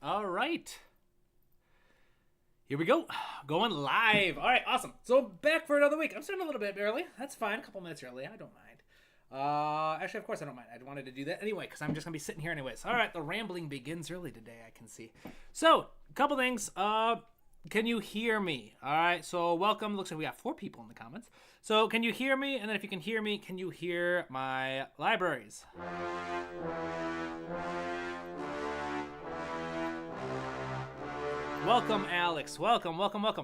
All right. Here we go. Going live. All right, awesome. So back for another week. I'm starting a little bit early. That's fine. A couple minutes early. I don't mind. Actually, of course I don't mind. I wanted to do that anyway because I'm just going to be sitting here anyways. All right, the rambling begins early today, I can see. So, a couple things. Can you hear me? All right, so welcome. Looks like we got 4 people in the comments. So, can you hear me? And then if you can hear me, can you hear my libraries? Welcome, Alex. Welcome.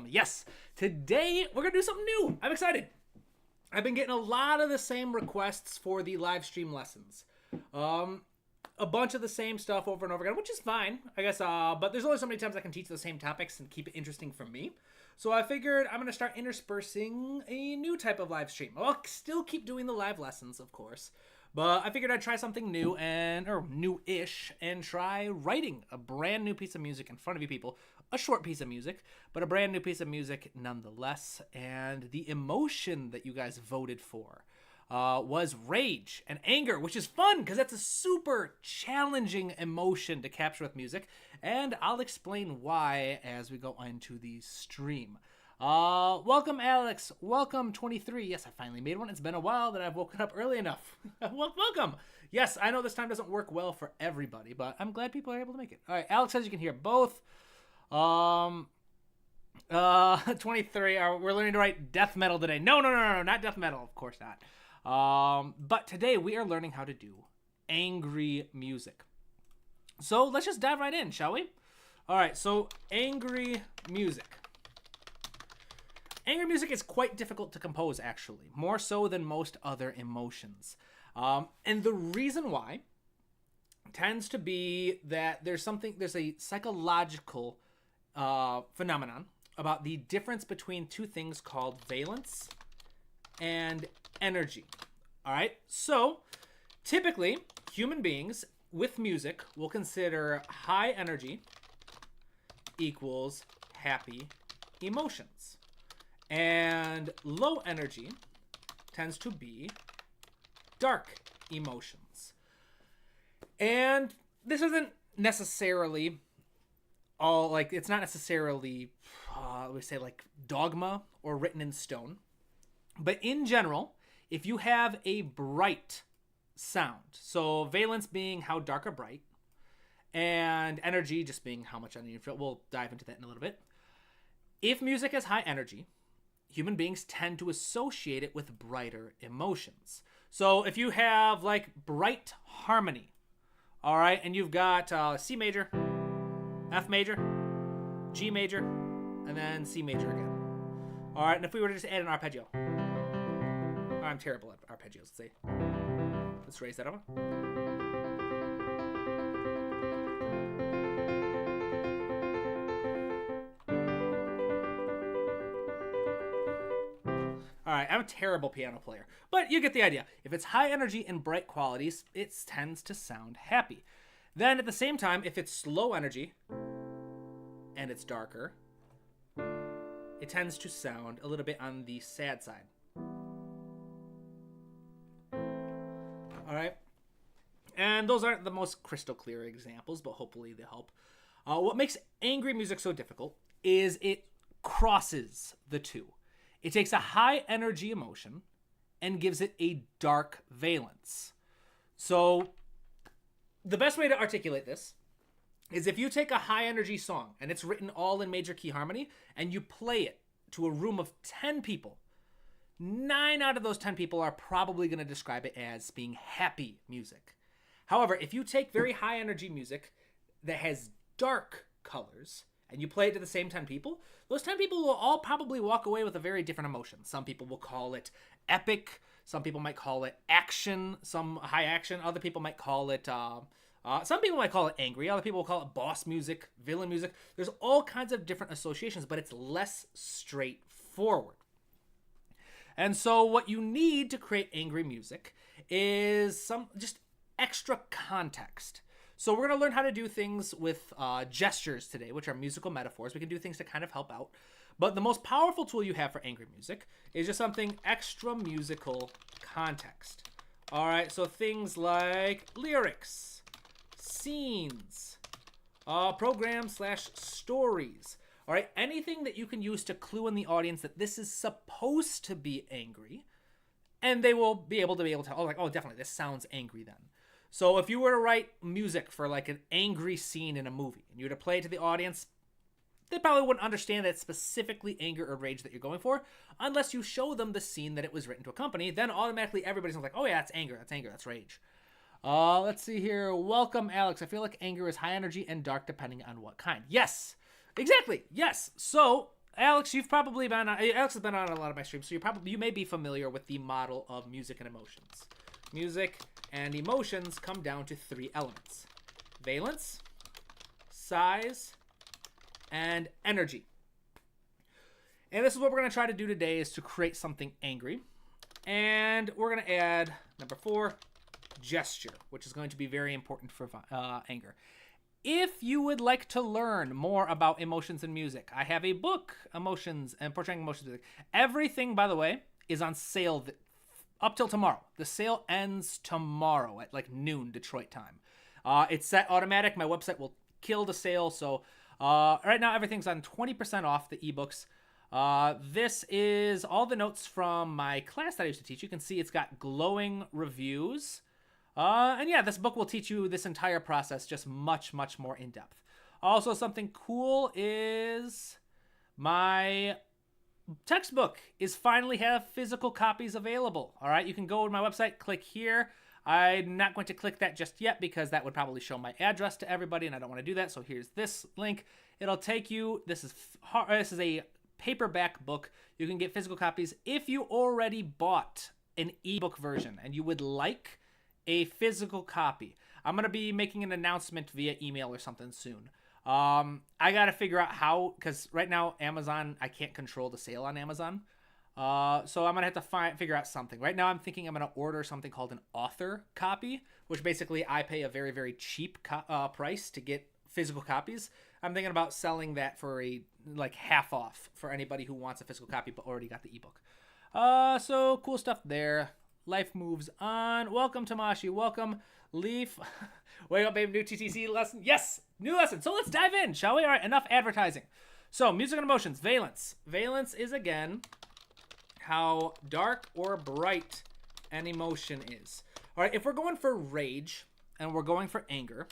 Yes, today we're going to do something new. I'm excited. I've been getting a lot of the same requests for the live stream lessons. A bunch of the same stuff over and over again, which is fine, I guess. But there's only so many times I can teach the same topics and keep it interesting for me. So I figured I'm going to start interspersing a new type of live stream. I'll still keep doing the live lessons, of course. But I figured I'd try something new or new-ish and try writing a brand new piece of music in front of you people. A short piece of music, but a brand new piece of music nonetheless. And the emotion that you guys voted for was rage and anger, which is fun because that's a super challenging emotion to capture with music. And I'll explain why as we go into the stream. Welcome, Alex. Welcome, 23. Yes, I finally made one. It's been a while that I've woken up early enough. Welcome. Yes, I know this time doesn't work well for everybody, but I'm glad people are able to make it. All right, Alex says you can hear both. 23. We're learning to write death metal today. No, not death metal. Of course not. But today we are learning how to do angry music. So let's just dive right in, shall we? All right, so angry music. Angry music is quite difficult to compose, actually, more so than most other emotions. And the reason why tends to be that there's a psychological phenomenon about the difference between two things called valence and energy. All right, so typically human beings with music will consider high energy equals happy emotions. And low energy tends to be dark emotions. And this isn't necessarily it's not necessarily, we say like dogma or written in stone. But in general, if you have a bright sound, so valence being how dark or bright, and energy just being how much energy you feel, we'll dive into that in a little bit. If music has high energy, human beings tend to associate it with brighter emotions. So if you have like bright harmony, all right, and you've got C major, F major, G major, and then C major again. All right, and if we were to just add an arpeggio. I'm terrible at arpeggios, let's see. Let's raise that up. All right, I'm a terrible piano player, but you get the idea. If it's high energy and bright qualities, it tends to sound happy. Then at the same time, if it's low energy and it's darker, it tends to sound a little bit on the sad side. All right, and those aren't the most crystal clear examples, but hopefully they help. What makes angry music so difficult is it crosses the two. It takes a high energy emotion and gives it a dark valence. So the best way to articulate this is if you take a high energy song and it's written all in major key harmony and you play it to a room of 10 people, 9 out of those 10 people are probably going to describe it as being happy music. However, if you take very high energy music that has dark colors and you play it to the same 10 people, those 10 people will all probably walk away with a very different emotion. Some people will call it epic. Some people might call it action, some high action. Other people might call it, some people might call it angry. Other people will call it boss music, villain music. There's all kinds of different associations, but it's less straightforward. And so what you need to create angry music is some just extra context. So we're going to learn how to do things with gestures today, which are musical metaphors. We can do things to kind of help out. But the most powerful tool you have for angry music is just something extra musical context. All right, so things like lyrics, scenes, Program/stories. All right, anything that you can use to clue in the audience that this is supposed to be angry, and they will be able to tell, oh, like, oh, definitely, this sounds angry then. So if you were to write music for like an angry scene in a movie, and you were to play it to the audience, they probably wouldn't understand that it's specifically anger or rage that you're going for, unless you show them the scene that it was written to accompany. Then automatically everybody's like, oh yeah, that's anger, that's rage. Let's see here. Welcome, Alex. I feel like anger is high energy and dark depending on what kind. Yes, exactly. Yes. So, Alex, Alex has been on a lot of my streams, so you may be familiar with the model of music and emotions. Music and emotions come down to 3 elements: valence, size, and energy. And this is what we're going to try to do today, is to create something angry. And we're going to add number 4, gesture, which is going to be very important for anger. If you would like to learn more about emotions in music, I have a book, Emotions and Portraying Emotions in Music. Everything, by the way, is on sale up till tomorrow. The sale ends tomorrow at like noon Detroit time. It's set automatic. My website will kill the sale. So right now everything's on 20% off the ebooks. This is all the notes from my class that I used to teach. You can see it's got glowing reviews. And yeah, this book will teach you this entire process just much, much more in depth. Also, something cool is my textbook is finally have physical copies available. All right, you can go to my website, click here. I'm not going to click that just yet because that would probably show my address to everybody, and I don't want to do that. So here's this link. It'll take you. This is a paperback book. You can get physical copies if you already bought an ebook version and you would like a physical copy. I'm going to be making an announcement via email or something soon. I got to figure out how, because right now Amazon, I can't control the sale on Amazon. So I'm going to have to figure out something. Right now I'm thinking I'm going to order something called an author copy, which basically I pay a very, very cheap price to get physical copies. I'm thinking about selling that for half off for anybody who wants a physical copy but already got the ebook. So cool stuff there. Life moves on. Welcome, Tamashi. Welcome, Leaf. Wake up, babe. New TTC lesson. Yes, new lesson. So let's dive in, shall we? All right, enough advertising. So music and emotions. Valence. Valence is, again, how dark or bright an emotion is. All right, if we're going for rage and we're going for anger,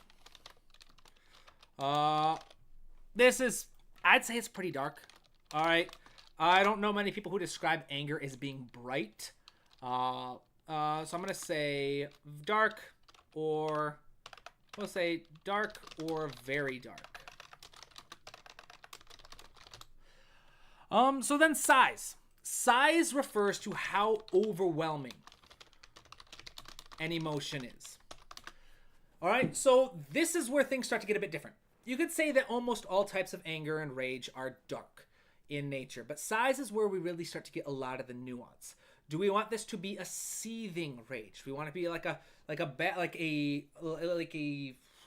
this is, I'd say it's pretty dark. All right. I don't know many people who describe anger as being bright. So I'm going to say dark, or we'll say dark or very dark. So then size. Size refers to how overwhelming an emotion is. All right, so this is where things start to get a bit different. You could say that almost all types of anger and rage are dark in nature, but size is where we really start to get a lot of the nuance. Do we want this to be a seething rage? Do we want it to be like a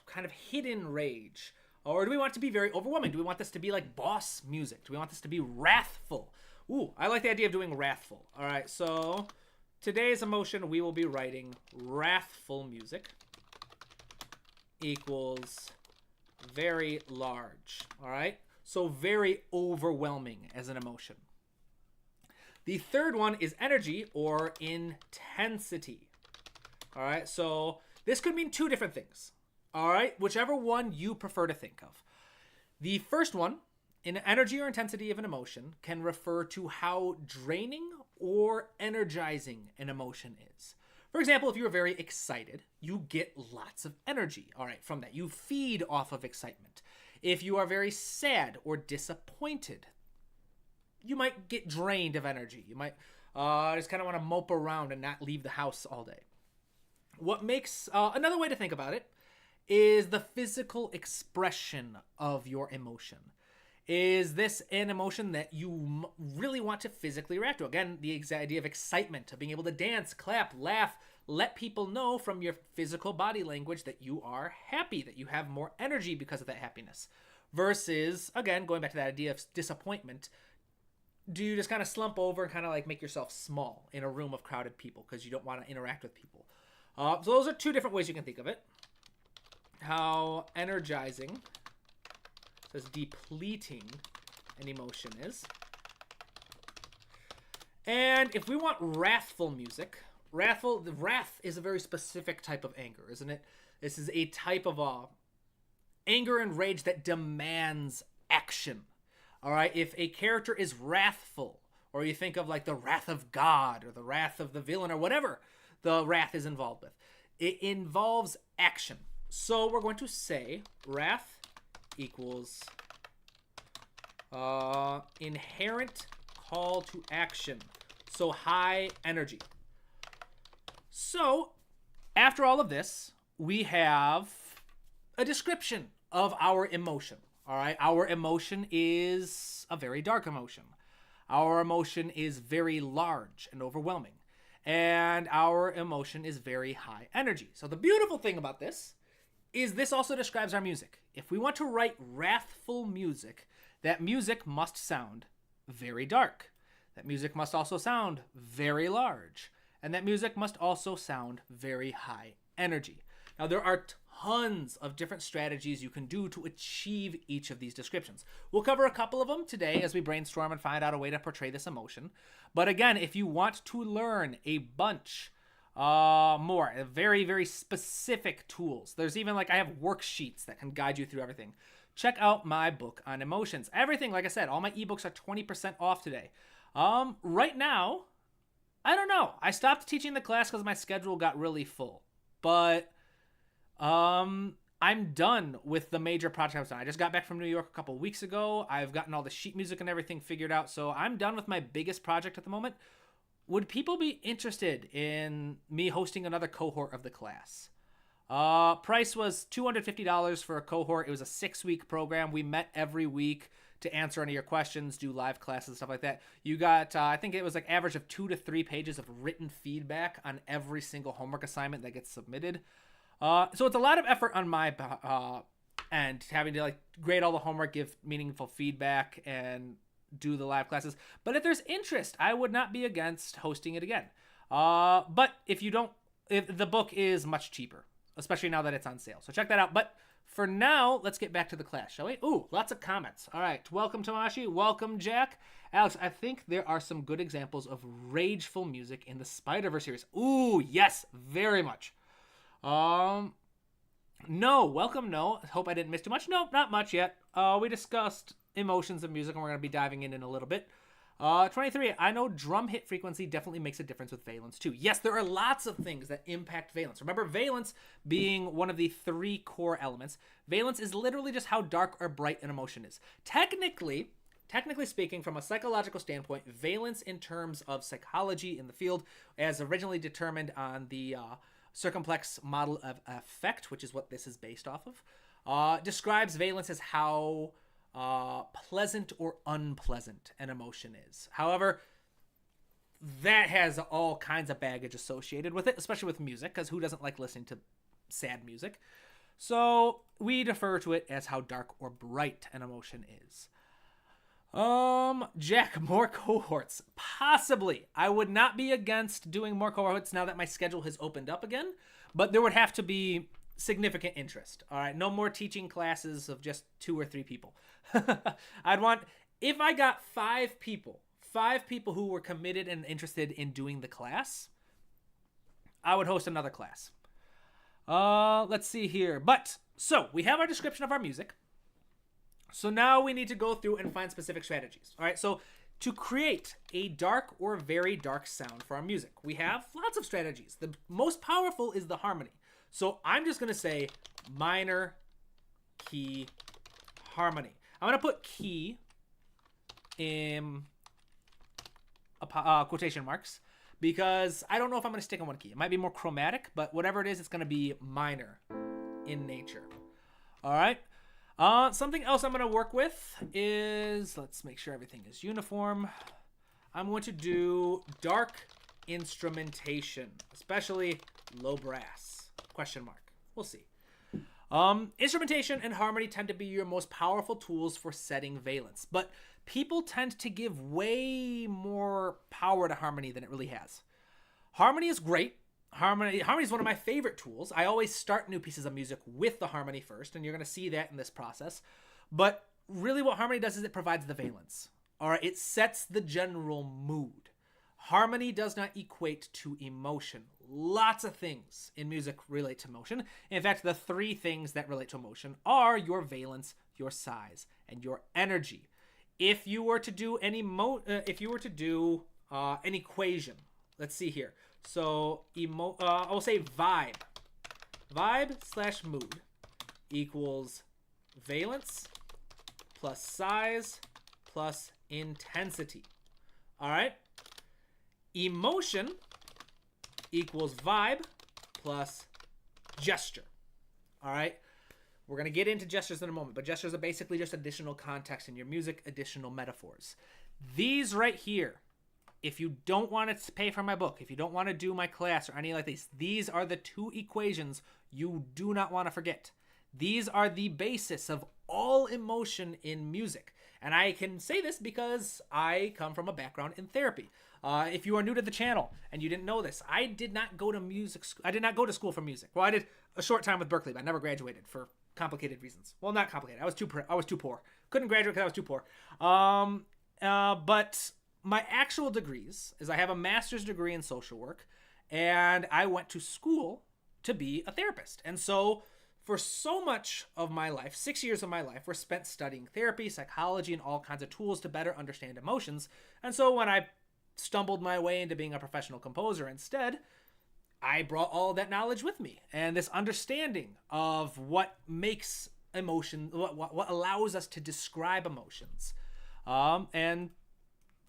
kind of hidden rage? Or do we want it to be very overwhelming? Do we want this to be like boss music? Do we want this to be wrathful? Ooh, I like the idea of doing wrathful. All right, so today's emotion, we will be writing wrathful music equals very large. All right, so very overwhelming as an emotion. The third one is energy or intensity. All right, so this could mean 2 different things. All right, whichever one you prefer to think of. The first one, in energy or intensity of an emotion, can refer to how draining or energizing an emotion is. For example, if you're very excited, you get lots of energy. All right, from that, you feed off of excitement. If you are very sad or disappointed, you might get drained of energy. You might just kind of want to mope around and not leave the house all day. What makes another way to think about it is the physical expression of your emotion. Is this an emotion that you really want to physically react to? Again, the idea of excitement, of being able to dance, clap, laugh, let people know from your physical body language that you are happy, that you have more energy because of that happiness. Versus, again, going back to that idea of disappointment, do you just kind of slump over and kind of like make yourself small in a room of crowded people because you don't want to interact with people? So those are 2 different ways you can think of it. How energizing says depleting an emotion is. And if we want wrathful music, the wrath is a very specific type of anger, isn't it? This is a type of anger and rage that demands action. All right, if a character is wrathful, or you think of like the wrath of God or the wrath of the villain or whatever the wrath is involved with, it involves action. So we're going to say wrath equals inherent call to action. So high energy. So after all of this, we have a description of our emotion. All right, our emotion is a very dark emotion. Our emotion is very large and overwhelming. And our emotion is very high energy. So the beautiful thing about this is this also describes our music. If we want to write wrathful music, that music must sound very dark. That music must also sound very large. And that music must also sound very high energy. Now, there are tons of different strategies you can do to achieve each of these descriptions. We'll cover a couple of them today as we brainstorm and find out a way to portray this emotion. But again, if you want to learn a bunch more, very, very specific tools, there's even like I have worksheets that can guide you through everything. Check out my book on emotions. Everything, like I said, all my ebooks are 20% off today. Right now, I don't know. I stopped teaching the class because my schedule got really full. But I'm done with the major project I was on. I just got back from New York a couple weeks ago. I've gotten all the sheet music and everything figured out. So I'm done with my biggest project at the moment. Would people be interested in me hosting another cohort of the class? Price was $250 for a cohort. It was a 6-week program. We met every week to answer any of your questions, do live classes, stuff like that. You got, I think it was like average of 2 to 3 pages of written feedback on every single homework assignment that gets submitted. So it's a lot of effort on my end, having to like grade all the homework, give meaningful feedback, and do the live classes. But if there's interest, I would not be against hosting it again. But if the book is much cheaper, especially now that it's on sale. So check that out. But for now, let's get back to the class, shall we? Ooh, lots of comments. All right. Welcome, Tamashi. Welcome, Jack. Alex, I think there are some good examples of rageful music in the Spider-Verse series. Ooh, yes, very much. No, welcome, no. Hope I didn't miss too much. Nope, not much yet. We discussed emotions of music, and we're going to be diving in a little bit. 23, I know drum hit frequency definitely makes a difference with valence too. Yes, there are lots of things that impact valence. Remember, valence being one of the 3 core elements. Valence is literally just how dark or bright an emotion is. Technically speaking, from a psychological standpoint, valence in terms of psychology in the field, as originally determined on the circumplex model of affect, which is what this is based off of, describes valence as how pleasant or unpleasant an emotion is. However, that has all kinds of baggage associated with it, especially with music, because who doesn't like listening to sad music? So we defer to it as how dark or bright an emotion is. Jack, more cohorts. Possibly. I would not be against doing more cohorts now that my schedule has opened up again, but there would have to be significant interest. All right, no more teaching classes of just 2 or 3 people. I'd want, if I got 5 people who were committed and interested in doing the class, I would host another class. Let's see here. So we have our description of our music. So now we need to go through and find specific strategies. All right, so to create a dark or very dark sound for our music, we have lots of strategies. The most powerful is the harmony. So I'm just going to say minor key harmony. I'm going to put key in quotation marks because I don't know if I'm going to stick on one key. It might be more chromatic, but whatever it is, it's going to be minor in nature. All right. Something else I'm going to work with is, let's make sure everything is uniform. I'm going to do dark instrumentation, especially low brass, question mark. We'll see. Instrumentation and harmony tend to be your most powerful tools for setting valence, but people tend to give way more power to harmony than it really has. Harmony is great. Harmony is one of my favorite tools. I always start new pieces of music with the harmony first, and you're going to see that in this process. But really what harmony does is it provides the valence. All right, it sets the general mood. Harmony does not equate to emotion. Lots of things in music relate to emotion. In fact, the 3 things that relate to emotion are your valence, your size, and your energy. If you were to do an equation, let's see here. So I'll say vibe. Vibe/mood equals valence plus size plus intensity. All right. Emotion equals vibe plus gesture. All right. We're going to get into gestures in a moment, but gestures are basically just additional context in your music, additional metaphors. These right here, if you don't want to pay for my book, if you don't want to do my class or any like these are the 2 equations you do not want to forget. These are the basis of all emotion in music. And I can say this because I come from a background in therapy. If you are new to the channel and you didn't know this, I did not go to school for music. Well, I did a short time with Berklee, but I never graduated for complicated reasons. Well, not complicated. I was too poor. Couldn't graduate because I was too poor. But my actual degrees is I have a master's degree in social work, and I went to school to be a therapist. And so for so much of my life, 6 years of my life, were spent studying therapy, psychology, and all kinds of tools to better understand emotions. And so when I stumbled my way into being a professional composer instead, I brought all that knowledge with me and this understanding of what makes emotion, what allows us to describe emotions. And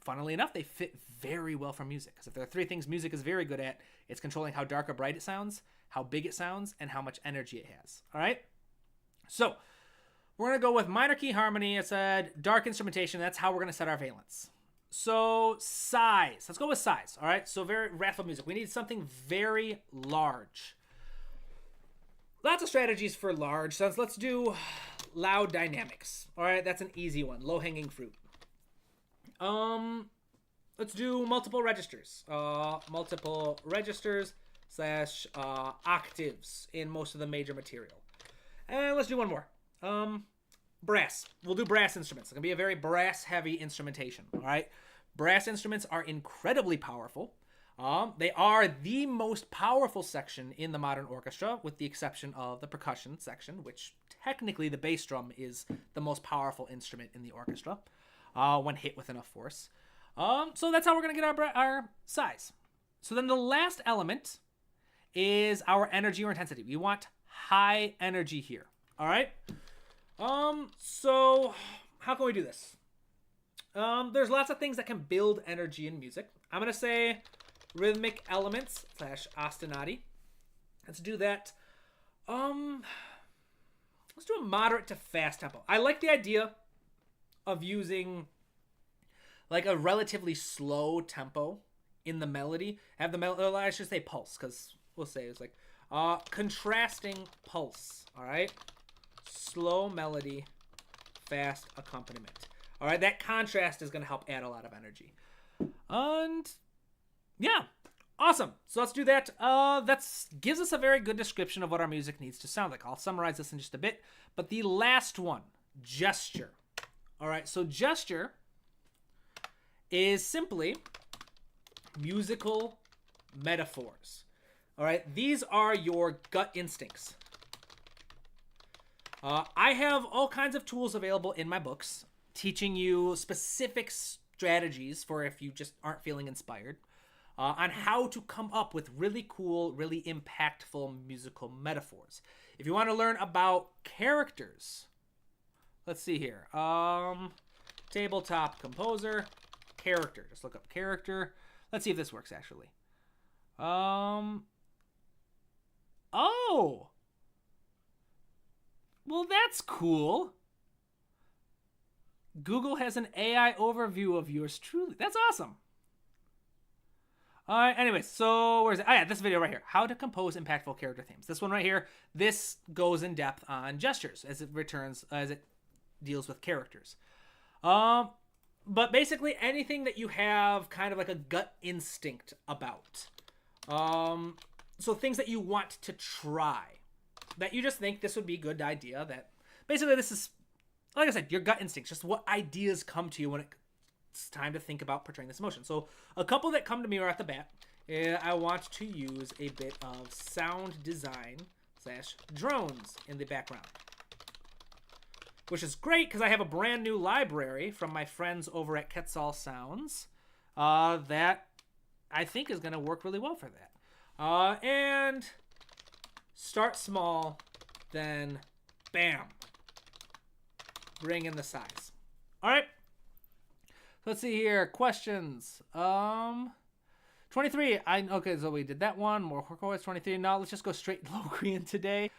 funnily enough, they fit very well for music. Because if there are 3 things music is very good at, it's controlling how dark or bright it sounds, how big it sounds, and how much energy it has. All right? So we're going to go with minor key harmony. I said dark instrumentation. That's how we're going to set our valence. So size. Let's go with size. All right? So very wrathful music. We need something very large. Lots of strategies for large sounds. Let's do loud dynamics. All right? That's an easy one. Low-hanging fruit. Let's do multiple registers. Multiple registers / octaves in most of the major material. And let's do one more. Brass. We'll do brass instruments. It's going to be a very brass-heavy instrumentation, all right? Brass instruments are incredibly powerful. They are the most powerful section in the modern orchestra, with the exception of the percussion section, which technically the bass drum is the most powerful instrument in the orchestra when hit with enough force. So that's how we're going to get our size. So then the last element is our energy or intensity. We want high energy here, all right? So how can we do this? There's lots of things that can build energy in music. I'm going to say rhythmic elements / ostinati. Let's do that. Let's do a moderate to fast tempo. I like the idea of using like a relatively slow tempo in the melody. Have the melody, I should say pulse, because we'll say it's like contrasting pulse, all right? Slow melody, fast accompaniment. All right, that contrast is going to help add a lot of energy. And yeah, awesome. So let's do that. That gives us a very good description of what our music needs to sound like. I'll summarize this in just a bit. But the last one, gesture. All right, so gesture is simply musical metaphors. All right, these are your gut instincts. I have all kinds of tools available in my books teaching you specific strategies for if you just aren't feeling inspired on how to come up with really cool, really impactful musical metaphors. If you want to learn about characters, let's see here. Tabletop composer, character. Just look up character. Let's see if this works actually. Oh! Well, that's cool. Google has an AI overview of yours truly. That's awesome. All right, anyways, so where's it? Oh, yeah, this video right here. How to compose impactful character themes. This one right here, this goes in depth on gestures as it deals with characters. But basically anything that you have kind of like a gut instinct about. So things that you want to try. That you just think this would be a good idea. That basically this is like I said, your gut instincts, just what ideas come to you when it's time to think about portraying this emotion. So a couple that come to me right off the bat, I want to use a bit of sound design / drones in the background, which is great because I have a brand new library from my friends over at Quetzal Sounds that I think is going to work really well for that. And start small, then bam, bring in the size. All right. Let's see here. Questions. 23. Okay, so we did that one. More chords. 23. Now let's just go straight Locrian today.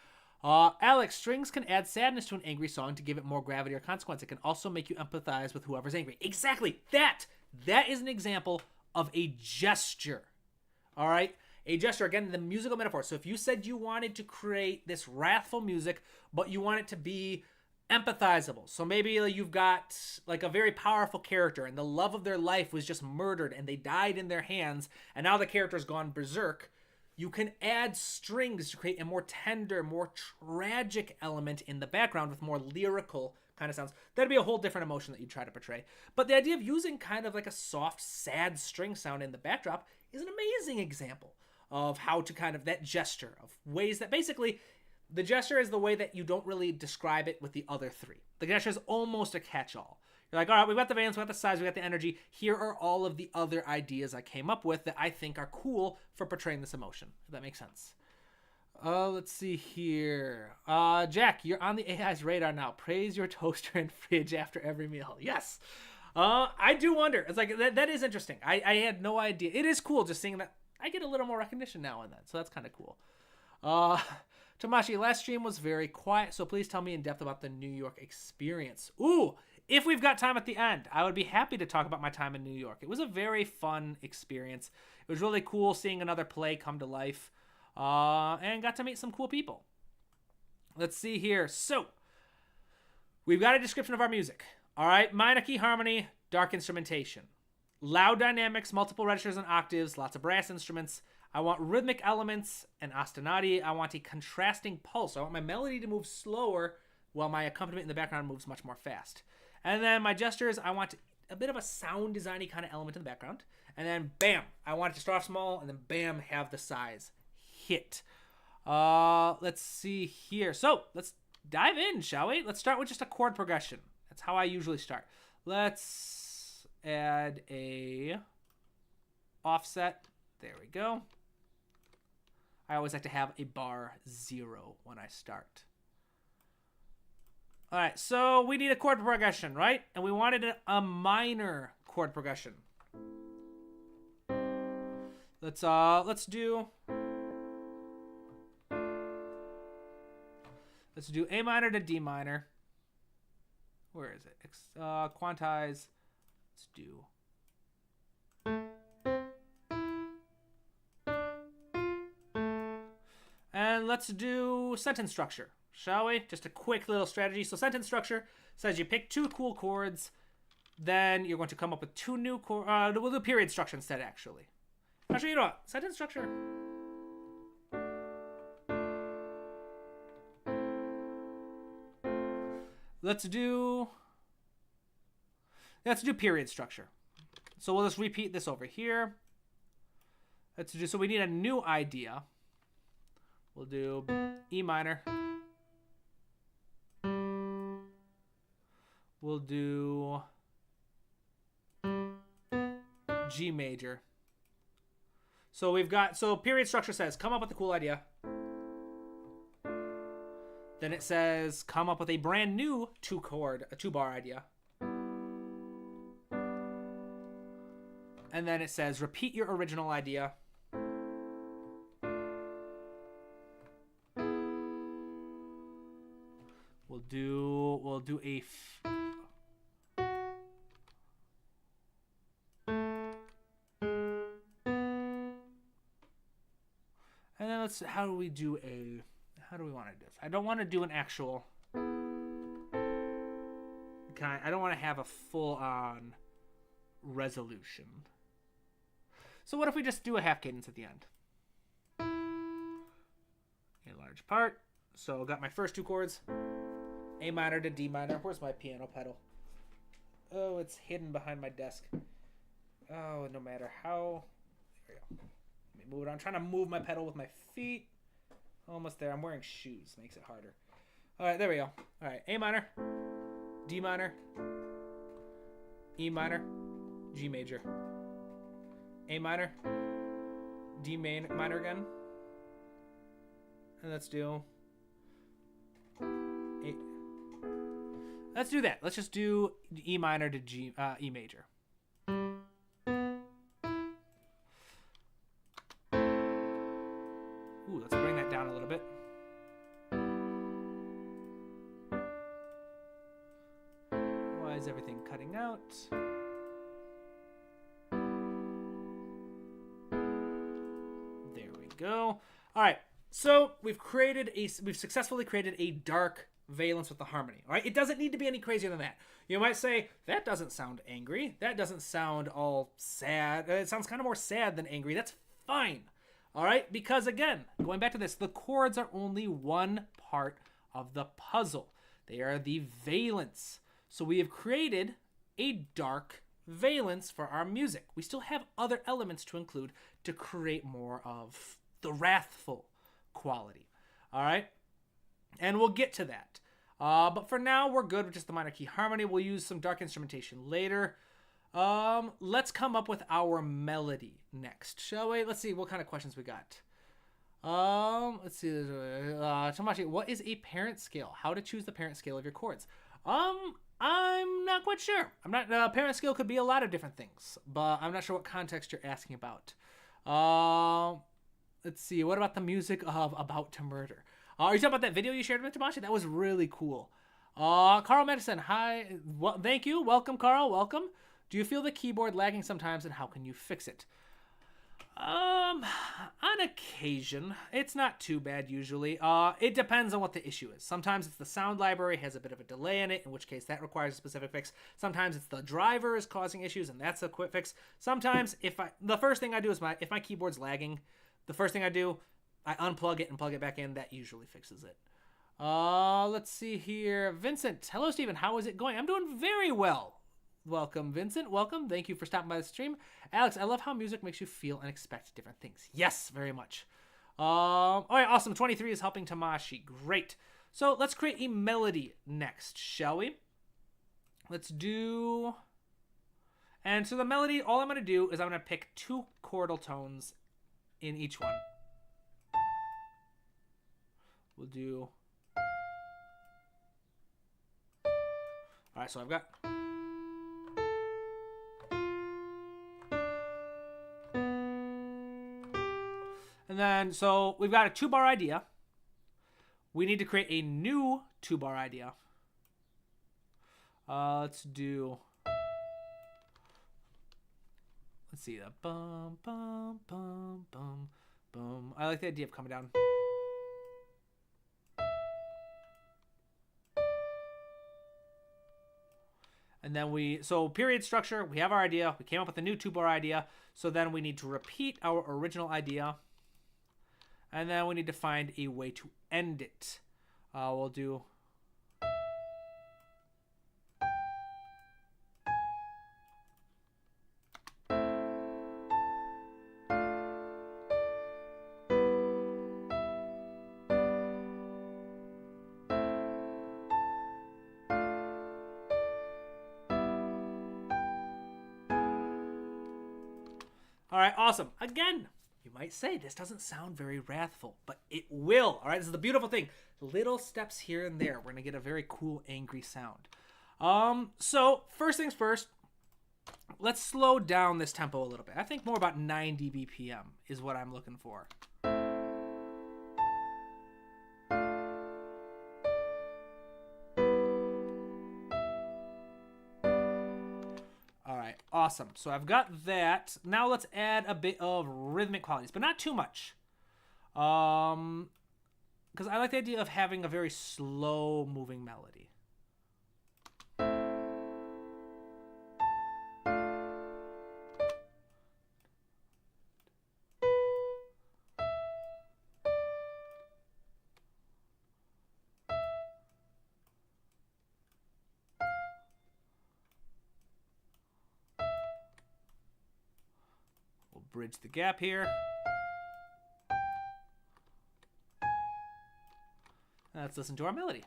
Alex, strings can add sadness to an angry song to give it more gravity or consequence. It can also make you empathize with whoever's angry. Exactly. That is an example of a gesture. All right. A gesture, again, the musical metaphor. So if you said you wanted to create this wrathful music, but you want it to be empathizable. So maybe you've got like a very powerful character and the love of their life was just murdered and they died in their hands and now the character's gone berserk. You can add strings to create a more tender, more tragic element in the background with more lyrical kind of sounds. That'd be a whole different emotion that you try to portray. But the idea of using kind of like a soft, sad string sound in the backdrop is an amazing example of how to kind of that gesture of ways that basically the gesture is the way that you don't really describe it with the other three. The gesture is almost a catch-all. You're like, all right, we've got the bands, we've got the size, we've got the energy. Here are all of the other ideas I came up with that I think are cool for portraying this emotion. If that makes sense. Let's see here. Jack, you're on the AI's radar now. Praise your toaster and fridge after every meal. Yes. I do wonder. It's like, that is interesting. I had no idea. It is cool just seeing that I get a little more recognition now and then. So that's kind of cool. Tamashi, last stream was very quiet, so please tell me in depth about the New York experience. Ooh, if we've got time at the end, I would be happy to talk about my time in New York. It was a very fun experience. It was really cool seeing another play come to life, and got to meet some cool people. Let's see here. So, we've got a description of our music. All right, minor key harmony, dark instrumentation. Loud dynamics, multiple registers and octaves, lots of brass instruments. I want rhythmic elements and ostinati. I want a contrasting pulse. I want my melody to move slower while my accompaniment in the background moves much more fast. And then my gestures, I want a bit of a sound design-y kind of element in the background. And then bam, I want it to start off small and then bam, have the size hit. Let's see here. So let's dive in, shall we? Let's start with just a chord progression. That's how I usually start. Let's add a offset. There we go. I always like to have a bar 0 when I start. All right, so we need a chord progression, right? And we wanted a minor chord progression. Let's do A minor to D minor. Where is it? Quantize. Let's do. And let's do sentence structure, shall we? Just a quick little strategy. So sentence structure says you pick 2 cool chords, then you're going to come up with 2 new chords. We'll do period structure instead, actually. Actually, you know what? Sentence structure. Let's do period structure. So we'll just repeat this over here. So we need a new idea. We'll do E minor. We'll do G major. So period structure says, come up with a cool idea. Then it says, come up with a brand new 2-bar idea. And then it says, repeat your original idea. We'll do a and then how do we want to do this? I don't want to do an actual I don't want to have a full-on resolution. So what if we just do a half cadence at the end? A large part. So got my first 2 chords. A minor to D minor. Where's my piano pedal? Oh, it's hidden behind my desk. Oh, no matter how. There we go. Let me move it on. I'm trying to move my pedal with my feet. Almost there. I'm wearing shoes. Makes it harder. All right, there we go. All right, A minor, D minor, E minor, G major, A minor, D minor again. And let's do A. Let's do that. Let's just do E minor to E major. Ooh, let's bring that down a little bit. Why is everything cutting out? There we go. All right. So we've successfully created a dark valence with the harmony. All right. It doesn't need to be any crazier than that. You might say, that doesn't sound angry. That doesn't sound all sad. It sounds kind of more sad than angry. That's fine. All right. Because again, going back to this, the chords are only one part of the puzzle. They are the valence. So we have created a dark valence for our music. We still have other elements to include to create more of the wrathful quality. All right. And we'll get to that. But for now, we're good with just the minor key harmony. We'll use some dark instrumentation later. Let's come up with our melody next, shall we? Let's see what kind of questions we got. Let's see. Tomashi, what is a parent scale? How to choose the parent scale of your chords? I'm not quite sure. Parent scale could be a lot of different things, but I'm not sure what context you're asking about. Let's see. What about the music of About to Murder? Are you talking about that video you shared with Tomashi? That was really cool. Carl Madison, hi. Well, thank you. Welcome, Carl. Welcome. Do you feel the keyboard lagging sometimes, and how can you fix it? On occasion. It's not too bad usually. It depends on what the issue is. Sometimes it's the sound library has a bit of a delay in it, in which case that requires a specific fix. Sometimes it's the driver is causing issues, and that's a quick fix. Sometimes the first thing I do is if my keyboard's lagging, the first thing I do, I unplug it and plug it back in. That usually fixes it. Let's see here. Vincent. Hello, Stephen. How is it going? I'm doing very well. Welcome, Vincent. Welcome. Thank you for stopping by the stream. Alex, I love how music makes you feel and expect different things. Yes, very much. All right, awesome. 23 is helping Tomashi. Great. So let's create a melody next, shall we? Let's do... And so the melody, all I'm going to do is I'm going to pick 2 chordal tones in each one. We'll do... All right, so I've got... And then, so we've got a 2-bar idea. We need to create a new 2-bar idea. Let's do... Let's see, the bum, bum, bum, bum, bum. I like the idea of coming down. And then so period structure, we have our idea. We came up with a new 2-bar idea. So then we need to repeat our original idea. And then we need to find a way to end it. We'll do... All right, awesome. Again, you might say this doesn't sound very wrathful, but it will. All right, this is the beautiful thing. Little steps here and there. We're going to get a very cool, angry sound. So first things first, let's slow down this tempo a little bit. I think more about 90 BPM is what I'm looking for. Awesome. So I've got that. Now let's add a bit of rhythmic qualities, but not too much. Because I like the idea of having a very slow moving melody. We'll bridge the gap here. Let's listen to our melody.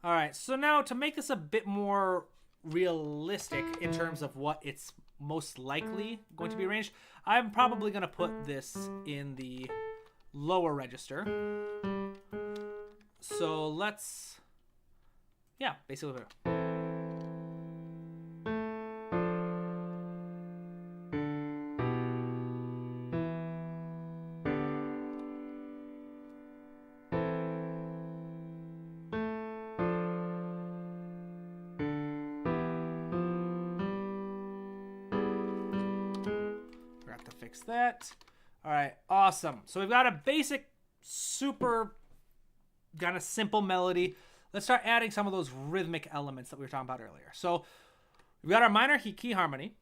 All right, so now to make this a bit more realistic in terms of what it's most likely going to be arranged, I'm probably going to put this in the lower register. So let's, yeah, basically. That. All right, awesome. So we've got a basic, super kind of simple melody. Let's start adding some of those rhythmic elements that we were talking about earlier. So we've got our minor key harmony.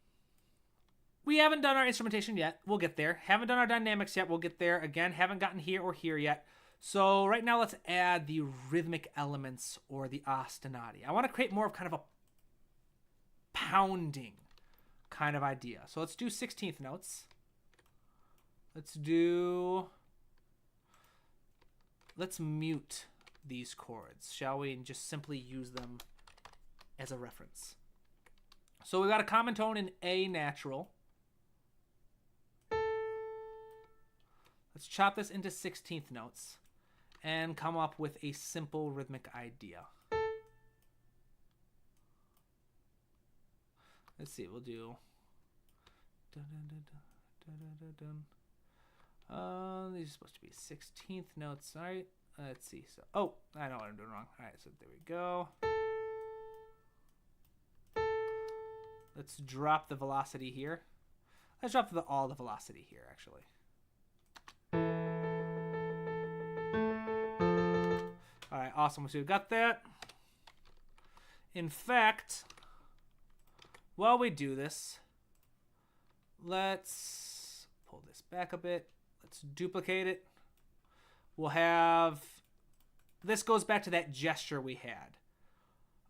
We haven't done our instrumentation yet. We'll get there. Haven't done our dynamics yet. We'll get there. Again, haven't gotten here or here yet. So right now, let's add the rhythmic elements or the ostinati. I want to create more of kind of a pounding kind of idea. So let's do 16th notes. Let's mute these chords, shall we? And just simply use them as a reference. So we've got a common tone in A natural. Let's chop this into 16th notes and come up with a simple rhythmic idea. Let's see, we'll do dun, dun, dun, dun, dun, dun, dun. These are supposed to be 16th notes. All right, let's see. So, oh, I know what I'm doing wrong. All right, so there we go. Let's drop the velocity here. Let's drop all the velocity here, actually. All right, awesome. So we've got that. In fact, while we do this, let's pull this back a bit. Let's duplicate it. We'll have, this goes back to that gesture we had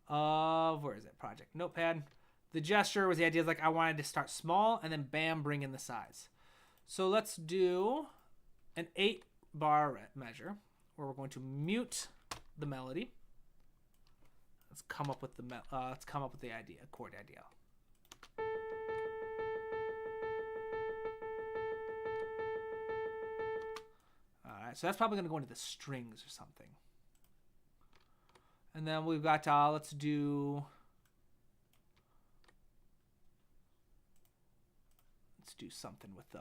of, where is it? Project Notepad. The gesture was the idea of like I wanted to start small and then bam, bring in the size. So let's do an 8-bar measure where we're going to mute the melody. Let's come up with the idea, chord idea. So that's probably going to go into the strings or something. And then we've got, let's do something with the,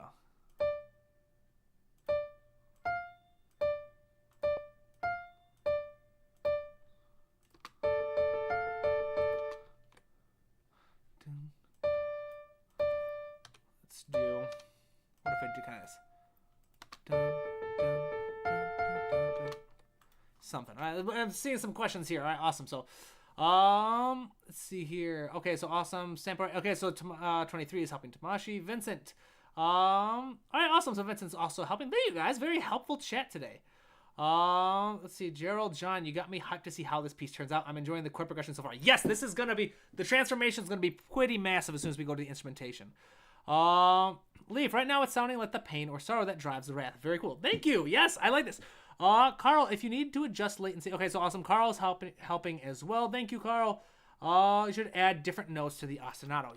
what if I do kind of this? Something. All right, I'm seeing some questions here. All right, awesome. So, let's see here. Okay, so awesome. Okay, so 23 is helping Tamashi. Vincent. All right, awesome. So Vincent's also helping. Thank you guys. Very helpful chat today. Let's see. Gerald, John, you got me hyped to see how this piece turns out. I'm enjoying the chord progression so far. Yes, this is gonna be, the transformation is gonna be pretty massive as soon as we go to the instrumentation. Leaf, right now it's sounding like the pain or sorrow that drives the wrath. Very cool. Thank you. Yes, I like this. Carl, if you need to adjust latency. Okay, so awesome. Carl's helping as well. Thank you, Carl. You should add different notes to the ostinato.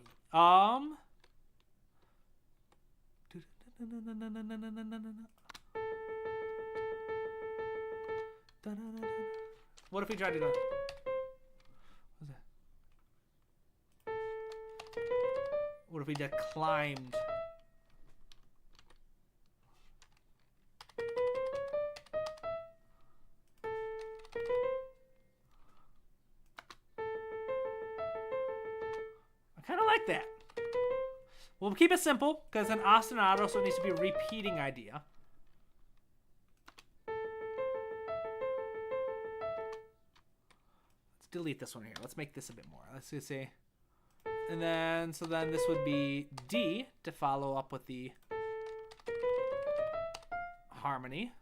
What if we tried to go? What's that? What if we just climbed? That. We'll keep it simple because an ostinato, so it needs to be a repeating idea. Let's delete this one here. Let's make this a bit more. Let's just say, and then so then this would be D to follow up with the harmony.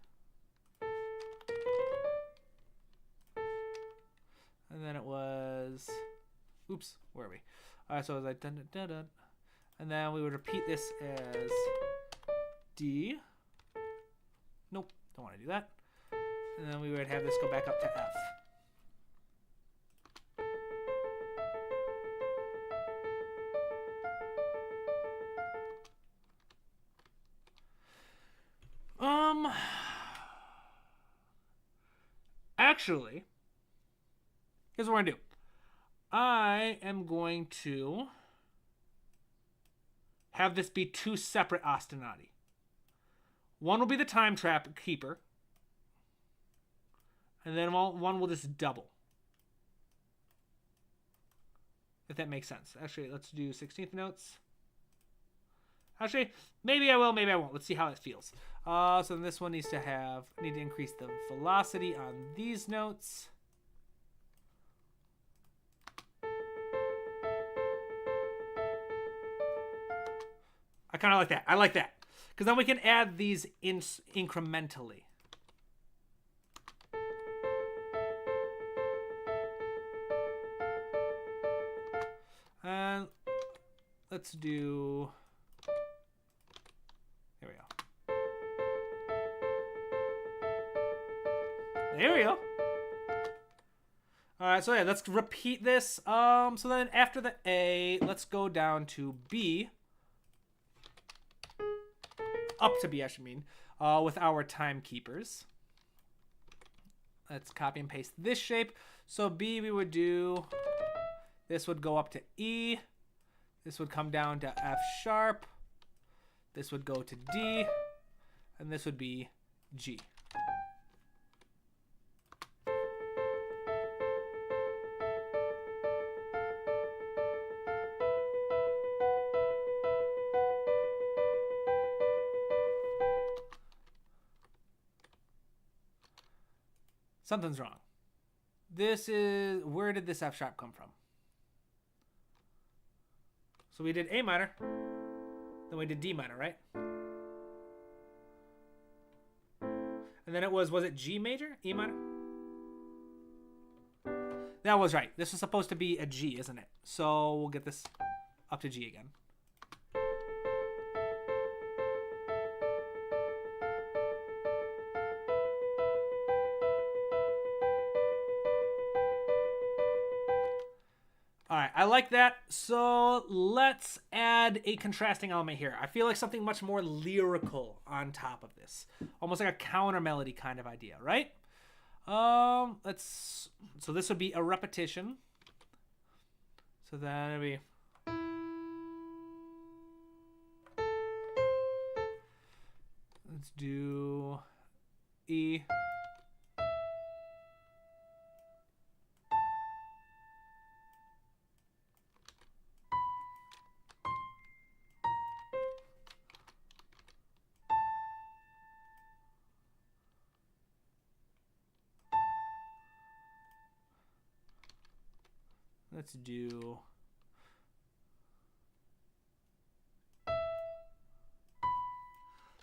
And then it was, oops, where are we? All right, so it was like dun, dun, dun, dun. And then we would repeat this as D. Nope, don't want to do that. And then we would have this go back up to F. Actually, here's what we're gonna do. I am going to have this be two separate ostinati. One will be the time trap keeper, and then one will just double. If that makes sense. Actually, let's do 16th notes. Actually, maybe I will, maybe I won't. Let's see how it feels. So then this one needs to increase the velocity on these notes. I kind of like that. I like that. Because then we can add these incrementally. And let's do... There we go. There we go. All right, so yeah, let's repeat this. So then after the A, let's go down to B. Up to B, I should mean, with our timekeepers. Let's copy and paste this shape. So B, we would do, this would go up to E. This would come down to F sharp. This would go to D. And this would be G. Something's wrong. This is, where did this F sharp come from? So we did A minor, then we did D minor, right? And then it was it G major, E minor? That was right. This was supposed to be a G, isn't it? So we'll get this up to G again. All right, I like that. So let's add a contrasting element here. I feel like something much more lyrical on top of this. Almost like a counter melody kind of idea, right? So this would be a repetition. So then it'd be, let's do E. Let's do,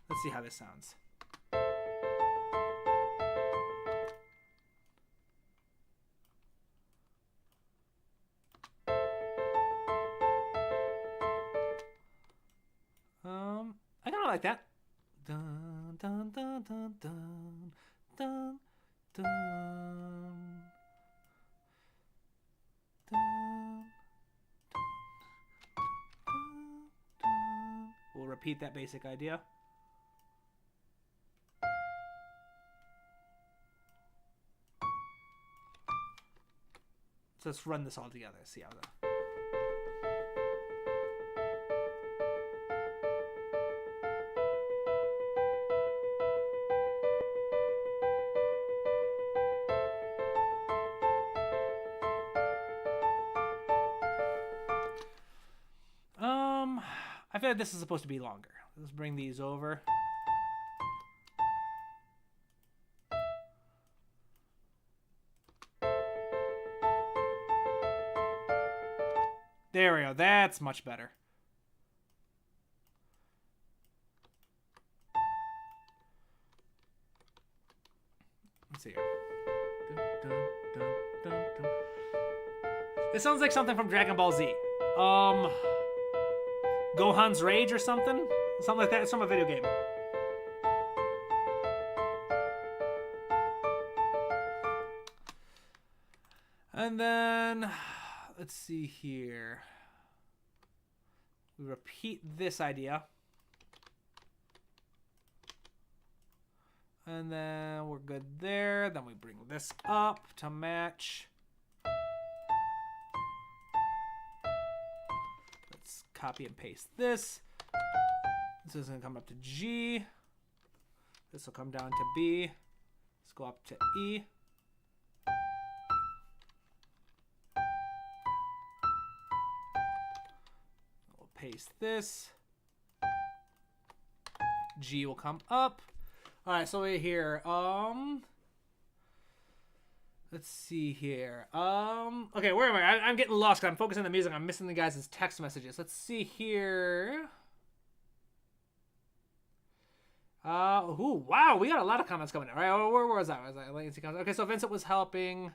let's see how this sounds. I kind of like that. Dun, dun, dun, dun, dun, dun, dun. We'll repeat that basic idea. So let's run this all together, see how that. I feel like this is supposed to be longer. Let's bring these over. There we go. That's much better. Let's see here. Dun, dun, dun, dun, dun. This sounds like something from Dragon Ball Z. Gohan's Rage or something? Something like that. It's from a video game. And then, let's see here. We repeat this idea. And then we're good there. Then we bring this up to match. Let's copy and paste this. This is going to come up to G. This will come down to B. Let's go up to E. We'll paste this. G will come up. All right, so we're here. Let's see here. Okay, where am I? I'm getting lost because I'm focusing on the music. I'm missing the guys' text messages. Let's see here. Wow, we got a lot of comments coming in. All right, where was I? Okay, so Vincent was helping.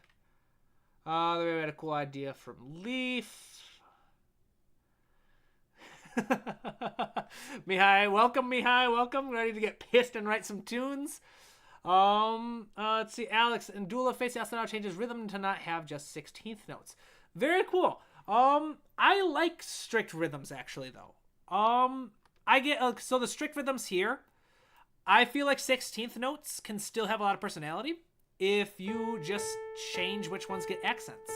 We had a cool idea from Leaf. Mihai, welcome, Mihai, welcome. Ready to get pissed and write some tunes. Let's see, Alex, and Dula Face Astronaut changes rhythm to not have just 16th notes. Very cool. I like strict rhythms actually though. I get so the strict rhythms here, I feel like 16th notes can still have a lot of personality if you just change which ones get accents.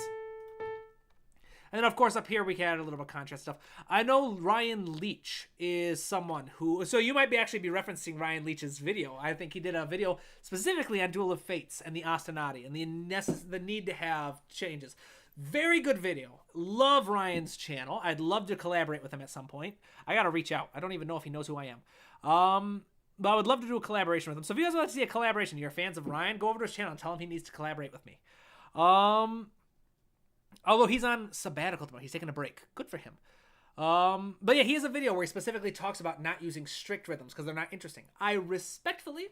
And then, of course, up here, we can add a little bit of contrast stuff. I know Ryan Leach is someone who... So you might actually be referencing Ryan Leach's video. I think he did a video specifically on Duel of Fates and the Ostinati and the need to have changes. Very good video. Love Ryan's channel. I'd love to collaborate with him at some point. I got to reach out. I don't even know if he knows who I am. But I would love to do a collaboration with him. So if you guys want to see a collaboration, you're fans of Ryan, go over to his channel and tell him he needs to collaborate with me. Although he's on sabbatical tomorrow. He's taking a break. Good for him. But yeah, he has a video where he specifically talks about not using strict rhythms because they're not interesting. I respectfully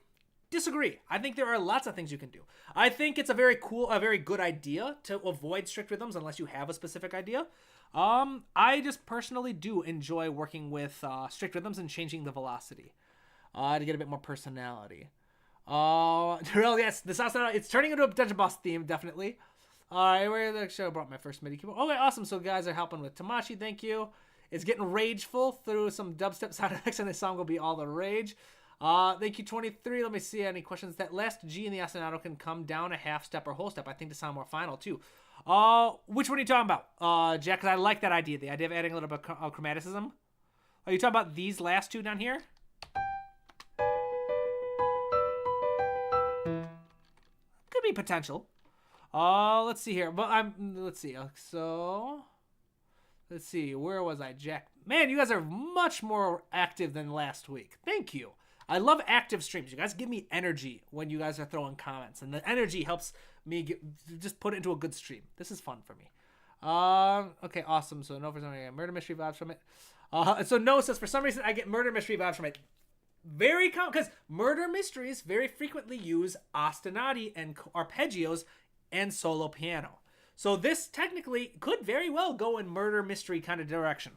disagree. I think there are lots of things you can do. I think it's a very good idea to avoid strict rhythms unless you have a specific idea. I just personally do enjoy working with strict rhythms and changing the velocity to get a bit more personality. Well, yes, it's turning into a Dungeon Boss theme, definitely. Alright, where the show brought my first MIDI keyboard. Okay, awesome. So guys are helping with Tamashi, thank you. It's getting rageful through some dubstep sound effects, and this song will be all the rage. Thank you, 23. Let me see any questions. That last G in the ostinato can come down a half step or whole step. I think to sound more final too. Which one are you talking about, Jack? Because I like that idea. The idea of adding a little bit of chromaticism. Are you talking about these last two down here? Could be potential. Let's see here. But let's see. So, let's see. Where was I, Jack? Man, you guys are much more active than last week. Thank you. I love active streams. You guys give me energy when you guys are throwing comments, and the energy helps me just put it into a good stream. This is fun for me. Okay, awesome. So no, for some reason I get murder mystery vibes from it. So no says for some reason I get murder mystery vibes from it. Very common because murder mysteries very frequently use ostinati and arpeggios and solo piano. So this technically could very well go in murder mystery kind of direction.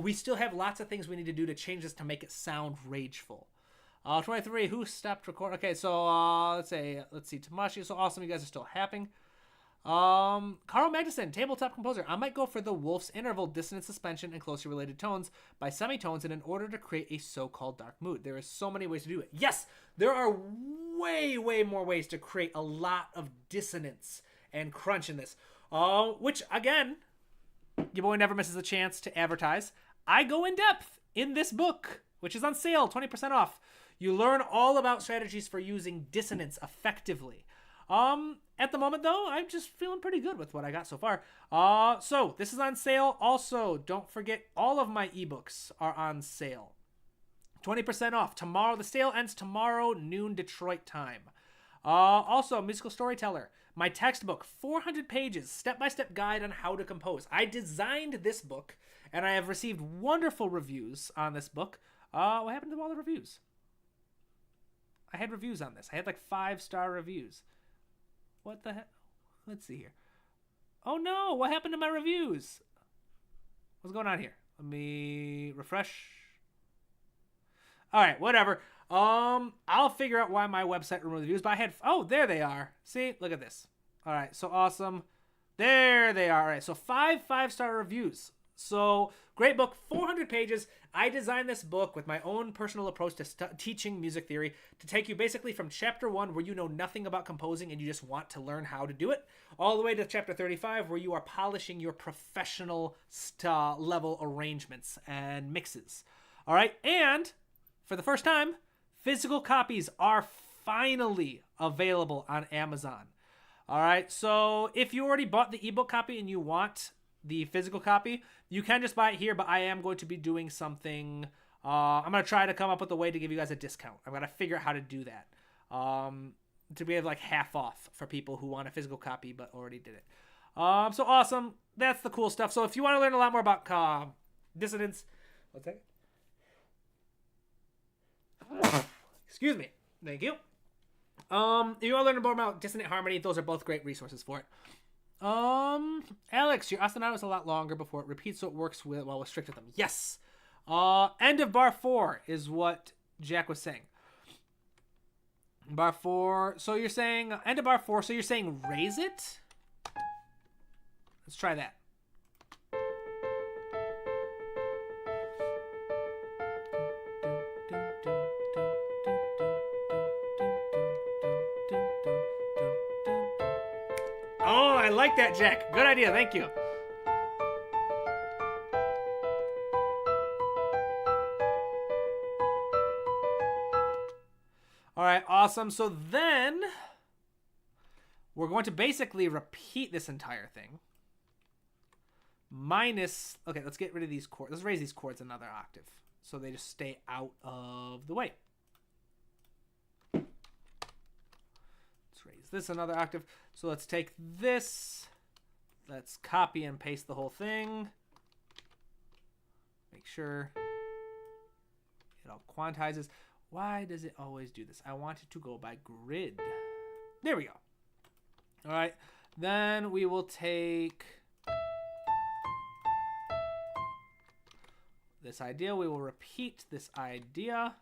We still have lots of things we need to do to change this to make it sound rageful. 23, who stopped recording? Okay, so let's see, Tamashi. So awesome, you guys are still happing. Carl Magnuson, tabletop composer. I might go for the Wolf's interval dissonant suspension and closely related tones by semitones in order to create a so-called dark mood. There are so many ways to do it. Yes, there are way more ways to create a lot of dissonance and crunch in this. Which, again, your boy never misses a chance to advertise. I go in depth in this book, which is on sale, 20% off. You learn all about strategies for using dissonance effectively. At the moment, though, I'm just feeling pretty good with what I got so far. So this is on sale. Also, don't forget all of my ebooks are on sale. 20% off tomorrow. The sale ends tomorrow, noon Detroit time. Also, musical storyteller. My textbook, 400 pages, step-by-step guide on how to compose. I designed this book, and I have received wonderful reviews on this book. What happened to all the reviews? I had reviews on this. I had like 5-star reviews. What the heck? Let's see here. Oh no, what happened to my reviews? What's going on here? Let me refresh. All right, whatever. I'll figure out why my website removed reviews, but I had, oh, there they are. See, look at this. All right, so awesome. There they are. All right, so 5-star reviews. So great book, 400 pages. I designed this book with my own personal approach to teaching music theory to take you basically from chapter 1, where you know nothing about composing and you just want to learn how to do it, all the way to chapter 35, where you are polishing your professional level arrangements and mixes. All right, and for the first time, physical copies are finally available on Amazon. All right, so if you already bought the ebook copy and you want the physical copy, you can just buy it here, but I am going to be doing something. I'm going to try to come up with a way to give you guys a discount. I'm going to figure out how to do that. To be like half off for people who want a physical copy but already did it. So awesome. That's the cool stuff. So if you want to learn a lot more about dissonance, what's that? Excuse me. Thank you. If you want to learn more about dissonant harmony, those are both great resources for it. Alex, your ostinato is a lot longer before it repeats, so it works well with strict rhythm. Yes. End of bar 4 is what Jack was saying. Bar 4. So you're saying end of bar 4. So you're saying raise it. Let's try that. Oh, I like that, Jack. Good idea. Thank you. All right, awesome. So then we're going to basically repeat this entire thing. Minus, okay, let's get rid of these chords. Let's raise these chords another octave so they just stay out of the way. Let's raise this another octave. So let's take this. Let's copy and paste the whole thing. Make sure it all quantizes. Why does it always do this? I want it to go by grid. There we go. All right. Then we will take this idea. We will repeat this idea.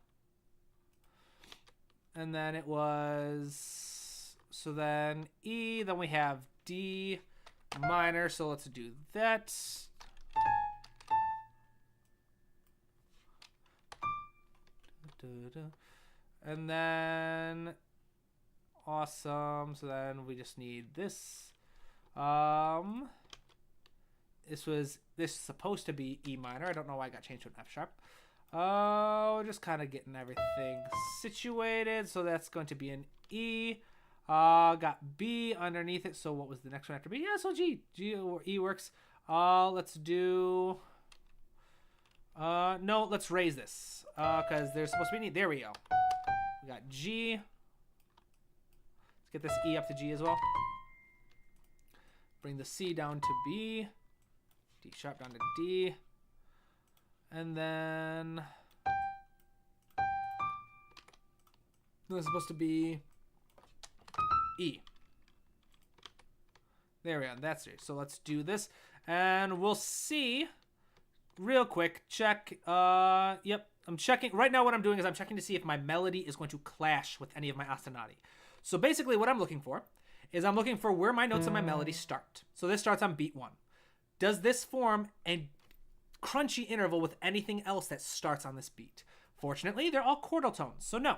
And then it was, so then E, then we have D minor. So let's do that. And then awesome. So then we just need this. This is supposed to be E minor. I don't know why it got changed to an F sharp. Just kind of getting everything situated. So that's going to be an E. Got B underneath it. So what was the next one after B? Yeah, so G or E works. Let's do. No, let's raise this. Because there's supposed to be an E. There we go. We got G. Let's get this E up to G as well. Bring the C down to B. D sharp down to D. And then this is supposed to be E. There we go. That's it. So let's do this. And we'll see real quick. Check. Yep. I'm checking. Right now what I'm doing is I'm checking to see if my melody is going to clash with any of my ostinati. So basically what I'm looking for is I'm looking for where my notes in my melody start. So this starts on beat 1. Does this form a crunchy interval with anything else that starts on this beat? Fortunately, they're all chordal tones, so no.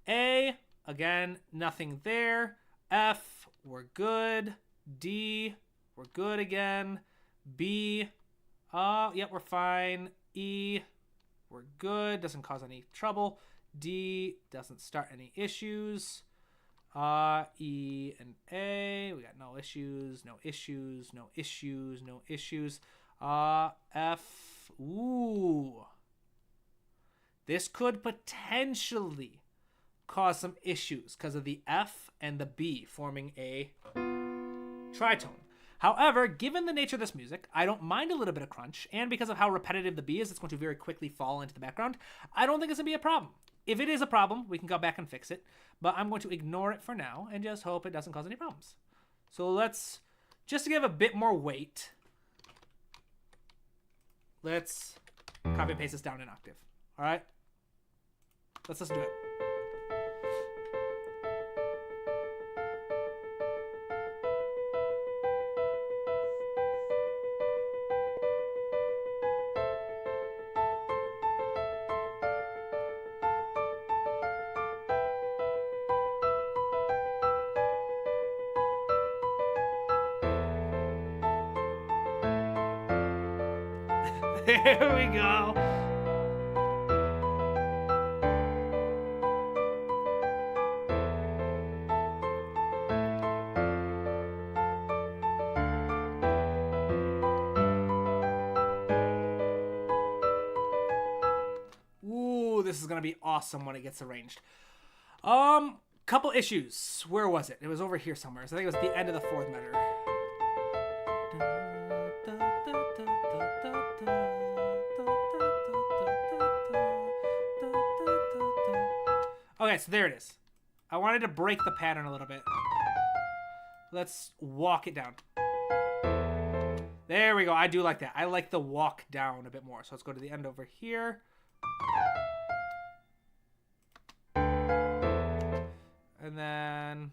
A, again, nothing there. F, we're good. D, we're good again. B, yep, we're fine. E, we're good. Doesn't cause any trouble. D, doesn't start any issues. E and A, we got no issues, no issues, no issues, no issues. F, ooh. This could potentially cause some issues because of the F and the B forming a tritone. However, given the nature of this music, I don't mind a little bit of crunch, and because of how repetitive the B is, it's going to very quickly fall into the background. I don't think it's going to be a problem. If it is a problem, we can go back and fix it, but I'm going to ignore it for now and just hope it doesn't cause any problems. So let's, just to give a bit more weight, let's copy and paste this down an octave. All right? Let's listen to it. There we go. Ooh, this is gonna be awesome when it gets arranged. Couple issues. Where was it? It was over here somewhere. So I think it was the end of the fourth measure. Okay, so there it is. I wanted to break the pattern a little bit. Let's walk it down. There we go. I do like that. I like the walk down a bit more. So let's go to the end over here. And then...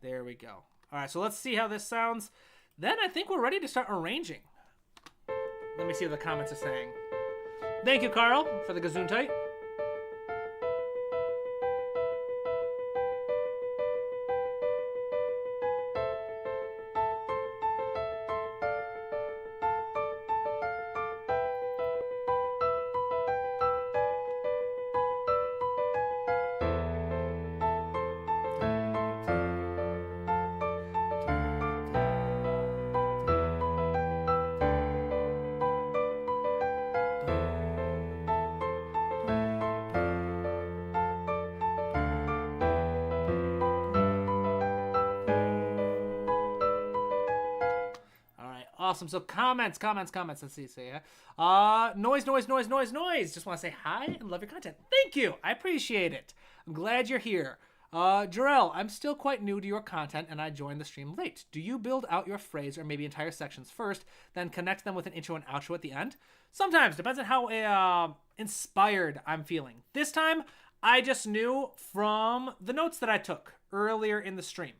there we go. All right, so let's see how this sounds. Then I think we're ready to start arranging. Let me see what the comments are saying. Thank you, Carl, for the Gesundheit. Awesome. So comments. Let's see. So yeah. Noise. Just want to say hi and love your content. Thank you. I appreciate it. I'm glad you're here. Jarrell, I'm still quite new to your content and I joined the stream late. Do you build out your phrase or maybe entire sections first, then connect them with an intro and outro at the end? Sometimes. Depends on how inspired I'm feeling. This time, I just knew from the notes that I took earlier in the stream.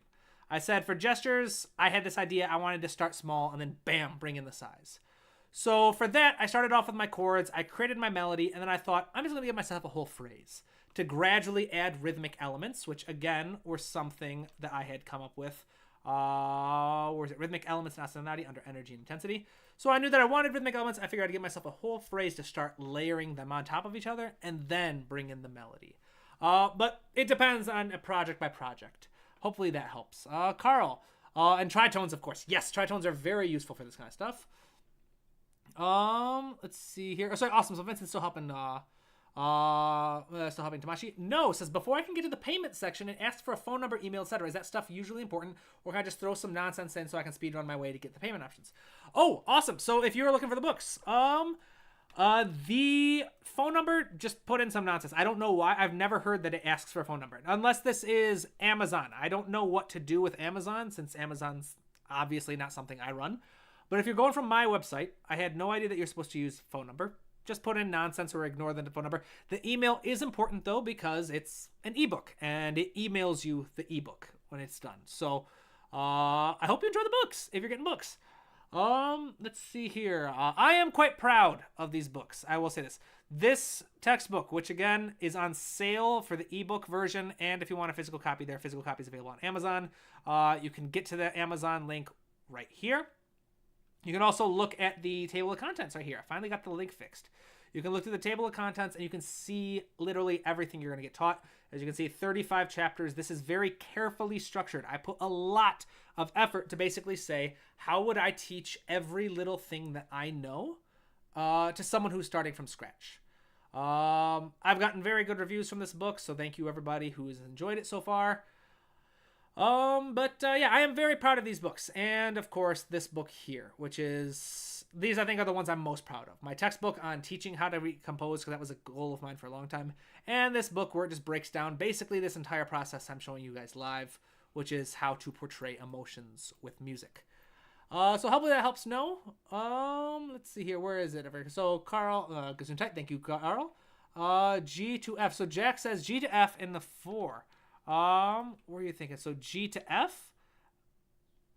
I said for gestures, I had this idea. I wanted to start small and then bam, bring in the size. So for that, I started off with my chords. I created my melody, and then I thought, I'm just going to give myself a whole phrase to gradually add rhythmic elements, which again were something that I had come up with. Where is it? Rhythmic elements and asonality under energy and intensity. So I knew that I wanted rhythmic elements. I figured I'd give myself a whole phrase to start layering them on top of each other and then bring in the melody. But it depends on a project by project. Hopefully that helps. Carl, and tritones, of course. Yes, tritones are very useful for this kind of stuff. Let's see here. Oh, sorry, awesome. So Vincent's still helping, Tamashi. No, says, before I can get to the payment section, it asks for a phone number, email, etc. Is that stuff usually important, or can I just throw some nonsense in so I can speed run my way to get the payment options? Oh, awesome. So if you're looking for the books, the phone number, just put in some nonsense. I don't know why. I've never heard that it asks for a phone number. Unless this is Amazon. I don't know what to do with Amazon, since Amazon's obviously not something I run. But if you're going from my website, I had no idea that you're supposed to use phone number. Just put in nonsense or ignore the phone number. The email is important, though, because it's an ebook, and it emails you the ebook when it's done. So I hope you enjoy the books, if you're getting books. Let's see here. I am quite proud of these books. I will say this. This textbook, which again is on sale for the ebook version, and if you want a physical copy, there are physical copies available on Amazon. You can get to the Amazon link right here. You can also look at the table of contents right here. I finally got the link fixed. You can look through the table of contents and you can see literally everything you're going to get taught. As you can see, 35 chapters. This is very carefully structured. I put a lot of effort to basically say, how would I teach every little thing that I know to someone who's starting from scratch? I've gotten very good reviews from this book, so thank you everybody who has enjoyed it so far. Yeah, I am very proud of these books, and of course this book here, which is, these I think are the ones I'm most proud of. My textbook on teaching how to recompose, because that was a goal of mine for a long time, and this book where it just breaks down basically this entire process I'm showing you guys live, which is how to portray emotions with music. So hopefully that helps know. Let's see here, where is it? So Carl, thank you, Carl. G to F. So Jack says G to F in the 4. What are you thinking? So G to F?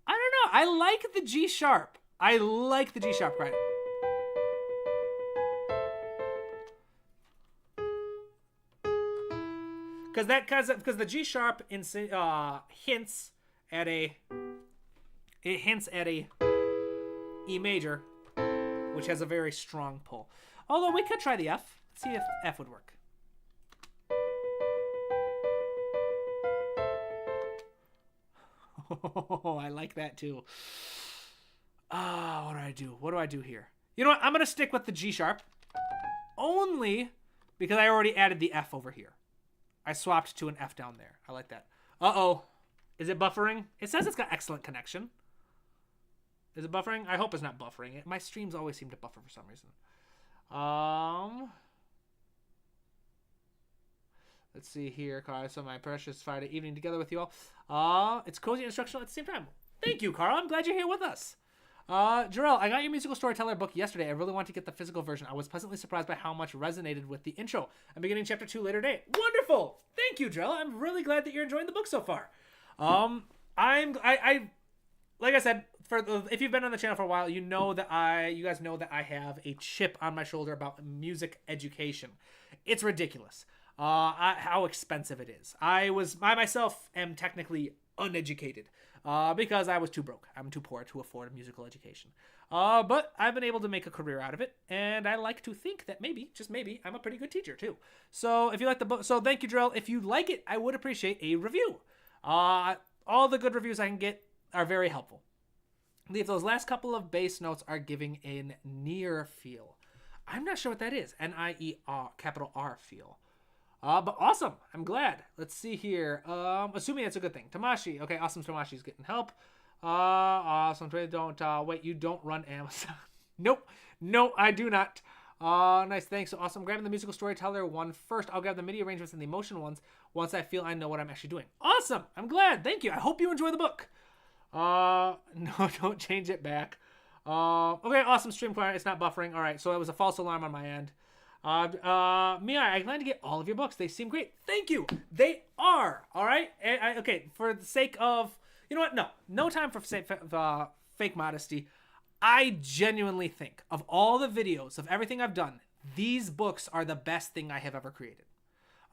I don't know. I like the G sharp. I like the G sharp, right? Because the G sharp hints at a E major, which has a very strong pull. Although we could try the F. Let's see if F would work. Oh, I like that too. What do I do here? You know what? I'm going to stick with the G sharp. Only because I already added the F over here. I swapped to an F down there. I like that. Uh-oh. Is it buffering? It says it's got excellent connection. Is it buffering? I hope it's not buffering. My streams always seem to buffer for some reason. Let's see here, Carl. So my precious Friday evening together with you all. It's cozy and instructional at the same time. Thank you, Carl. I'm glad you're here with us. Jarrell, I got your musical storyteller book yesterday. I really want to get the physical version. I was pleasantly surprised by how much resonated with the intro. I'm beginning chapter 2 later today. Wonderful. Thank you, Jarrell. I'm really glad that you're enjoying the book so far. Like I said, if you've been on the channel for a while, you guys know that I have a chip on my shoulder about music education. It's ridiculous. How expensive it is. I myself am technically uneducated because I was too broke. I'm too poor to afford a musical education. But I've been able to make a career out of it, and I like to think that maybe, just maybe, I'm a pretty good teacher too. So if you like the book, so thank you, Drill. If you like it, I would appreciate a review. All the good reviews I can get are very helpful. Leave those last couple of bass notes are giving a near feel. I'm not sure what that is. N-I-E-R, capital R feel. But awesome. I'm glad. Let's see here. Assuming that's a good thing. Tamashi. Okay, awesome. Tamashi's getting help. Awesome. Don't, wait, you don't run Amazon. Nope. No, I do not. Nice. Thanks. So awesome. Grabbing the musical storyteller one first. I'll grab the MIDI arrangements and the emotion ones once I feel I know what I'm actually doing. Awesome. I'm glad. Thank you. I hope you enjoy the book. No, don't change it back. Okay, awesome. Stream quiet. It's not buffering. All right. So it was a false alarm on my end. Mia, I'm glad to get all of your books. They seem great. Thank you. They are. All right. Okay. For the sake of, you know what? No time for fake modesty. I genuinely think of all the videos of everything I've done, these books are the best thing I have ever created.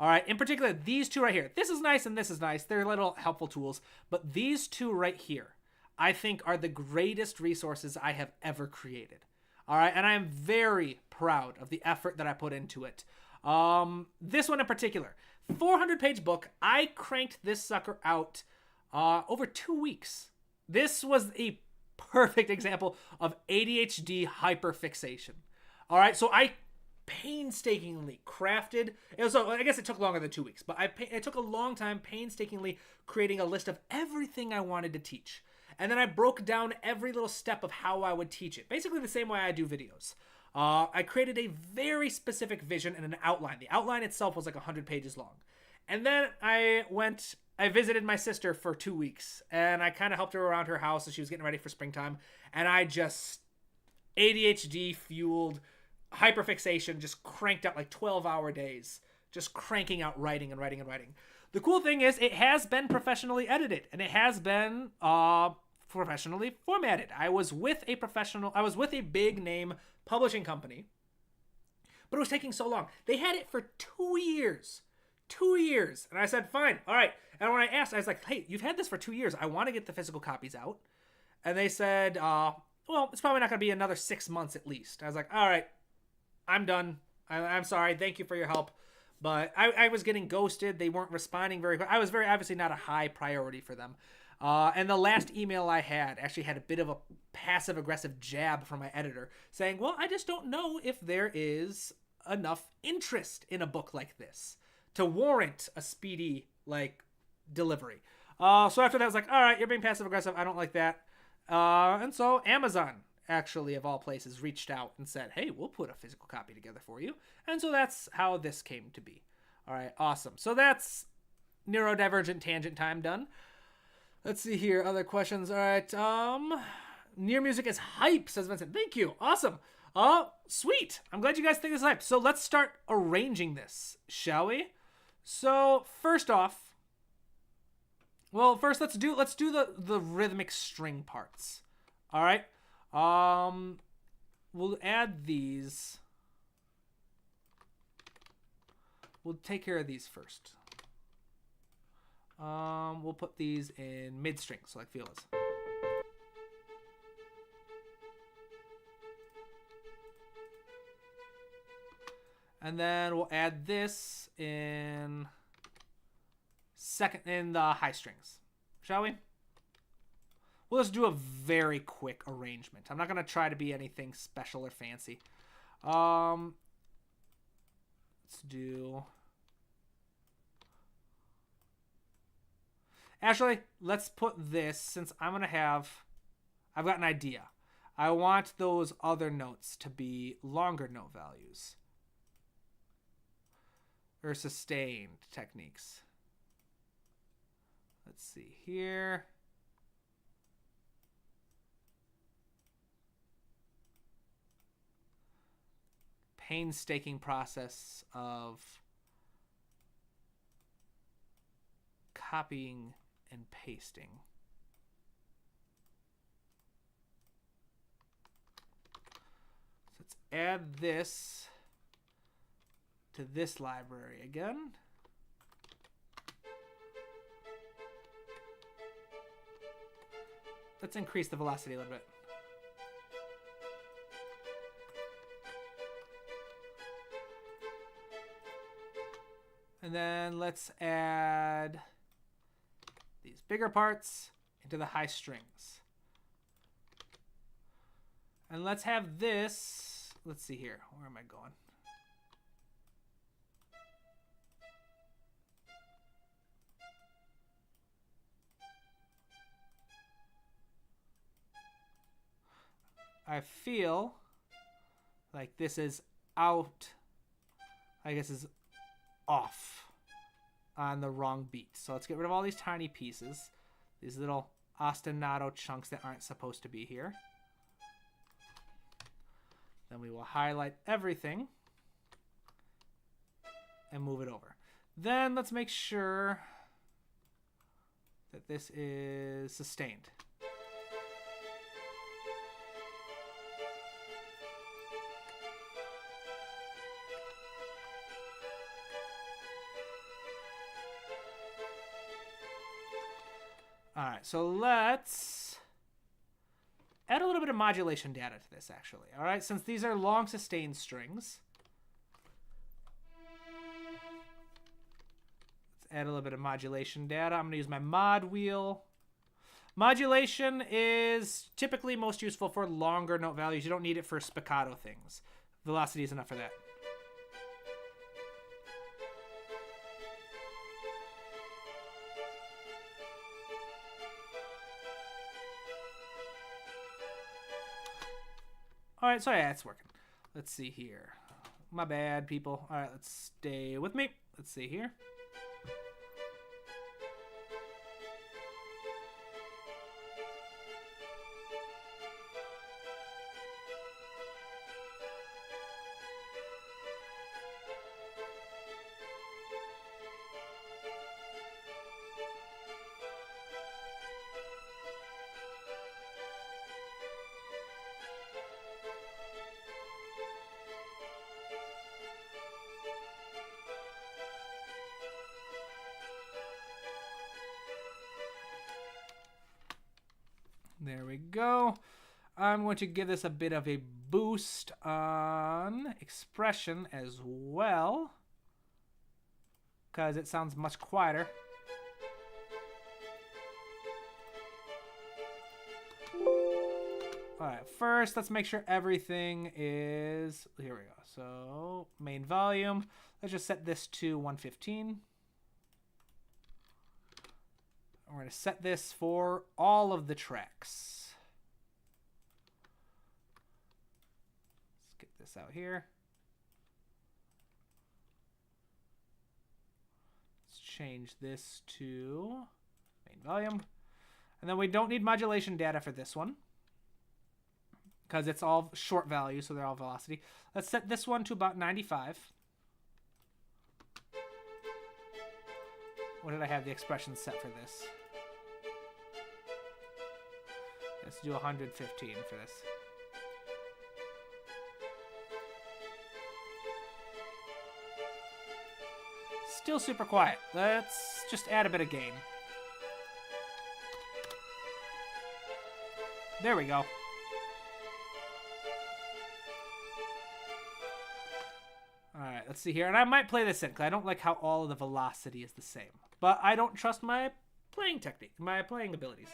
All right. In particular, these two right here. This is nice and this is nice. They're little helpful tools, but these two right here, I think are the greatest resources I have ever created. All right. And I am very proud of the effort that I put into it. This one in particular, 400-page book. I cranked this sucker out over 2 weeks. This was a perfect example of ADHD hyperfixation. All right. So I painstakingly crafted, so I guess it took longer than 2 weeks, but it took a long time painstakingly creating a list of everything I wanted to teach. And then I broke down every little step of how I would teach it. Basically the same way I do videos. I created a very specific vision and an outline. The outline itself was like 100 pages long. And then I visited my sister for 2 weeks, and I kind of helped her around her house as she was getting ready for springtime. And I just ADHD fueled hyperfixation, just cranked out like 12-hour days, just cranking out writing and writing and writing. The cool thing is it has been professionally edited, and it has been professionally formatted. I was with a big name publishing company, but it was taking so long. They had it for 2 years. 2 years. And I said, fine, all right. And when I asked, I was like, hey, you've had this for 2 years. I want to get the physical copies out. And they said, well, it's probably not going to be another 6 months at least. I was like, all right, I'm done. I'm sorry. Thank you for your help. But I was getting ghosted. They weren't responding very quick. I was very obviously not a high priority for them. And the last email I had actually had a bit of a passive-aggressive jab from my editor saying, well, I just don't know if there is enough interest in a book like this to warrant a speedy like delivery. So after that, I was like, all right, you're being passive aggressive. I don't like that. And so Amazon, actually, of all places, reached out and said, hey, we'll put a physical copy together for you. And so that's how this came to be. All right, awesome. So that's neurodivergent tangent time done. Let's see here. Other questions. All right. Near music is hype, says Vincent. Thank you. Awesome. Sweet. I'm glad you guys think this is hype. So let's start arranging this, shall we? So first off, well, first let's do the rhythmic string parts. All right. We'll add these. We'll take care of these first. We'll put these in mid string, so like feelers. And then we'll add this in the high strings, shall we? We'll just do a very quick arrangement. I'm not gonna try to be anything special or fancy. Let's do. Actually, let's put this, since I've got an idea. I want those other notes to be longer note values. Or sustained techniques. Let's see here. Painstaking process of copying and pasting. So let's add this to this library again. Let's increase the velocity a little bit. And then let's add these bigger parts into the high strings. And let's have this, let's see here, where am I going? I feel like this is out, I guess is off on the wrong beat. So let's get rid of all these tiny pieces, these little ostinato chunks that aren't supposed to be here. Then we will highlight everything and move it over. Then let's make sure that this is sustained. All right, so let's add a little bit of modulation data to this, actually. All right, since these are long sustained strings, let's add a little bit of modulation data. I'm going to use my mod wheel. Modulation is typically most useful for longer note values. You don't need it for spiccato things. Velocity is enough for that. All right, so yeah, it's working. Let's see here. My bad, people. All right, let's stay with me. Let's see here. There we go. I'm going to give this a bit of a boost on expression as well, because it sounds much quieter. All right, first, let's make sure everything is... Here we go. So, main volume. Let's just set this to 115. We're going to set this for all of the tracks. Let's get this out here. Let's change this to main volume. And then we don't need modulation data for this one, because it's all short value, so they're all velocity. Let's set this one to about 95. What did I have the expression set for this? Let's do 115 for this. Still super quiet. Let's just add a bit of gain. There we go. Alright, let's see here. And I might play this in, because I don't like how all of the velocity is the same. But I don't trust my playing technique, my playing abilities.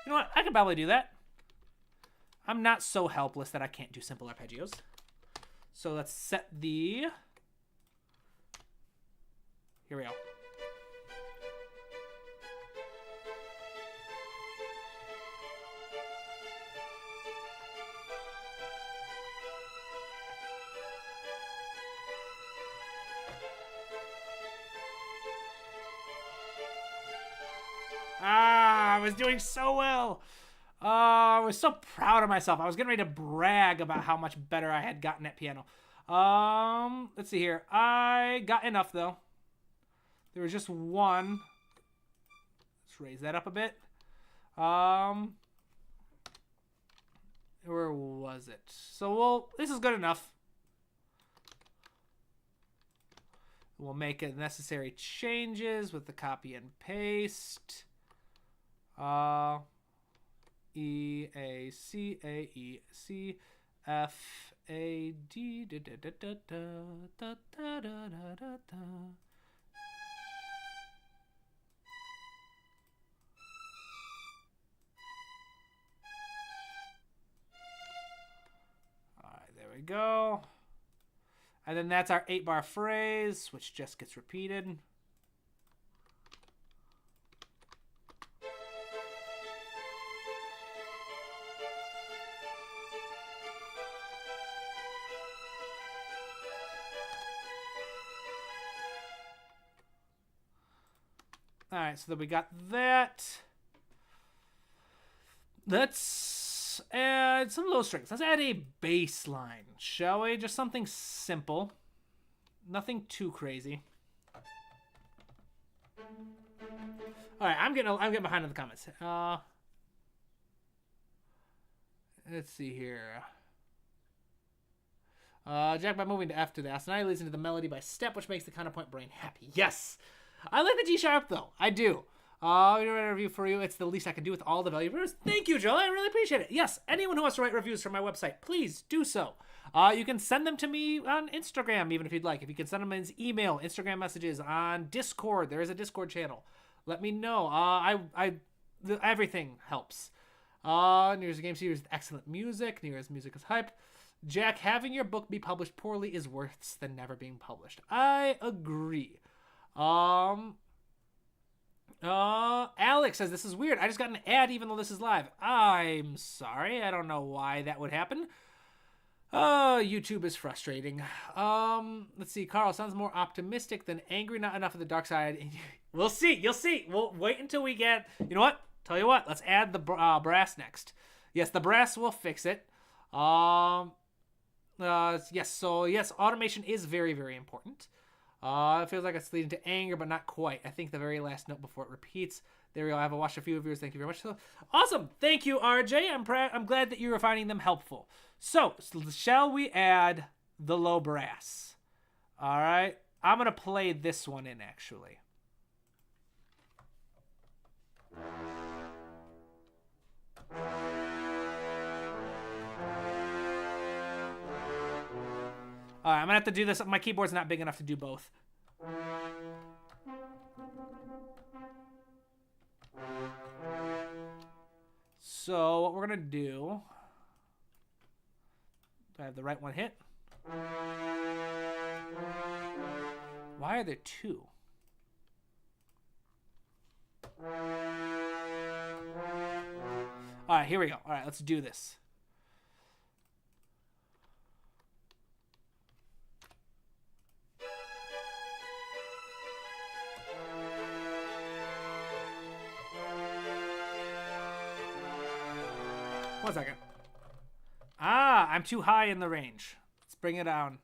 You know what? I could probably do that. I'm not so helpless that I can't do simple arpeggios. So let's set the... Here we go. Ah, I was doing so well. I was so proud of myself. I was getting ready to brag about how much better I had gotten at piano. Let's see here. I got enough, though. There was just one. Let's raise that up a bit. Where was it? So this is good enough. We'll make the necessary changes with the copy and paste. E A C A E C F A D da da da da da da da da da da. Alright, there we go. And then that's our 8-bar phrase, which just gets repeated. All right, so then we got that. Let's add some low strings. Let's add a bass line, shall we? Just something simple. Nothing too crazy. All right, I'm getting behind in the comments. Let's see here. Jack, by moving to F to the Asinine leads into the melody by step, which makes the counterpoint brain happy. Yes! I like the G sharp, though. I do. I'm going to write a review for you. It's the least I can do with all the value reviews. Thank you, Joe. I really appreciate it. Yes, anyone who wants to write reviews for my website, please do so. You can send them to me on Instagram, even if you'd like. If you can send them as email, Instagram messages, on Discord. There is a Discord channel. Let me know. Everything helps. New Year's Game Series with excellent music. New Year's music is hype. Jack, having your book be published poorly is worse than never being published. I agree. Alex says, this is weird. I just got an ad even though this is live. I'm sorry. I don't know why that would happen. YouTube is frustrating. Let's see. Carl sounds more optimistic than angry. Not enough of the dark side. We'll see. You'll see. We'll wait until we get, you know what? Tell you what, let's add the brass next. Yes, the brass will fix it. Yes. So yes, automation is very, very important. It feels like it's leading to anger, but not quite. I think the very last note before it repeats. There we go. I've watched a few of yours. Thank you very much. So, awesome. Thank you, RJ. I'm glad that you are finding them helpful. So, shall we add the low brass? All right. I'm going to play this one in, actually. I'm gonna have to do this. My keyboard's not big enough to do both. So what we're gonna do, do I have the right one hit? Why are there two? All right, here we go. All right, let's do this. One second. Ah, I'm too high in the range. Let's bring it down.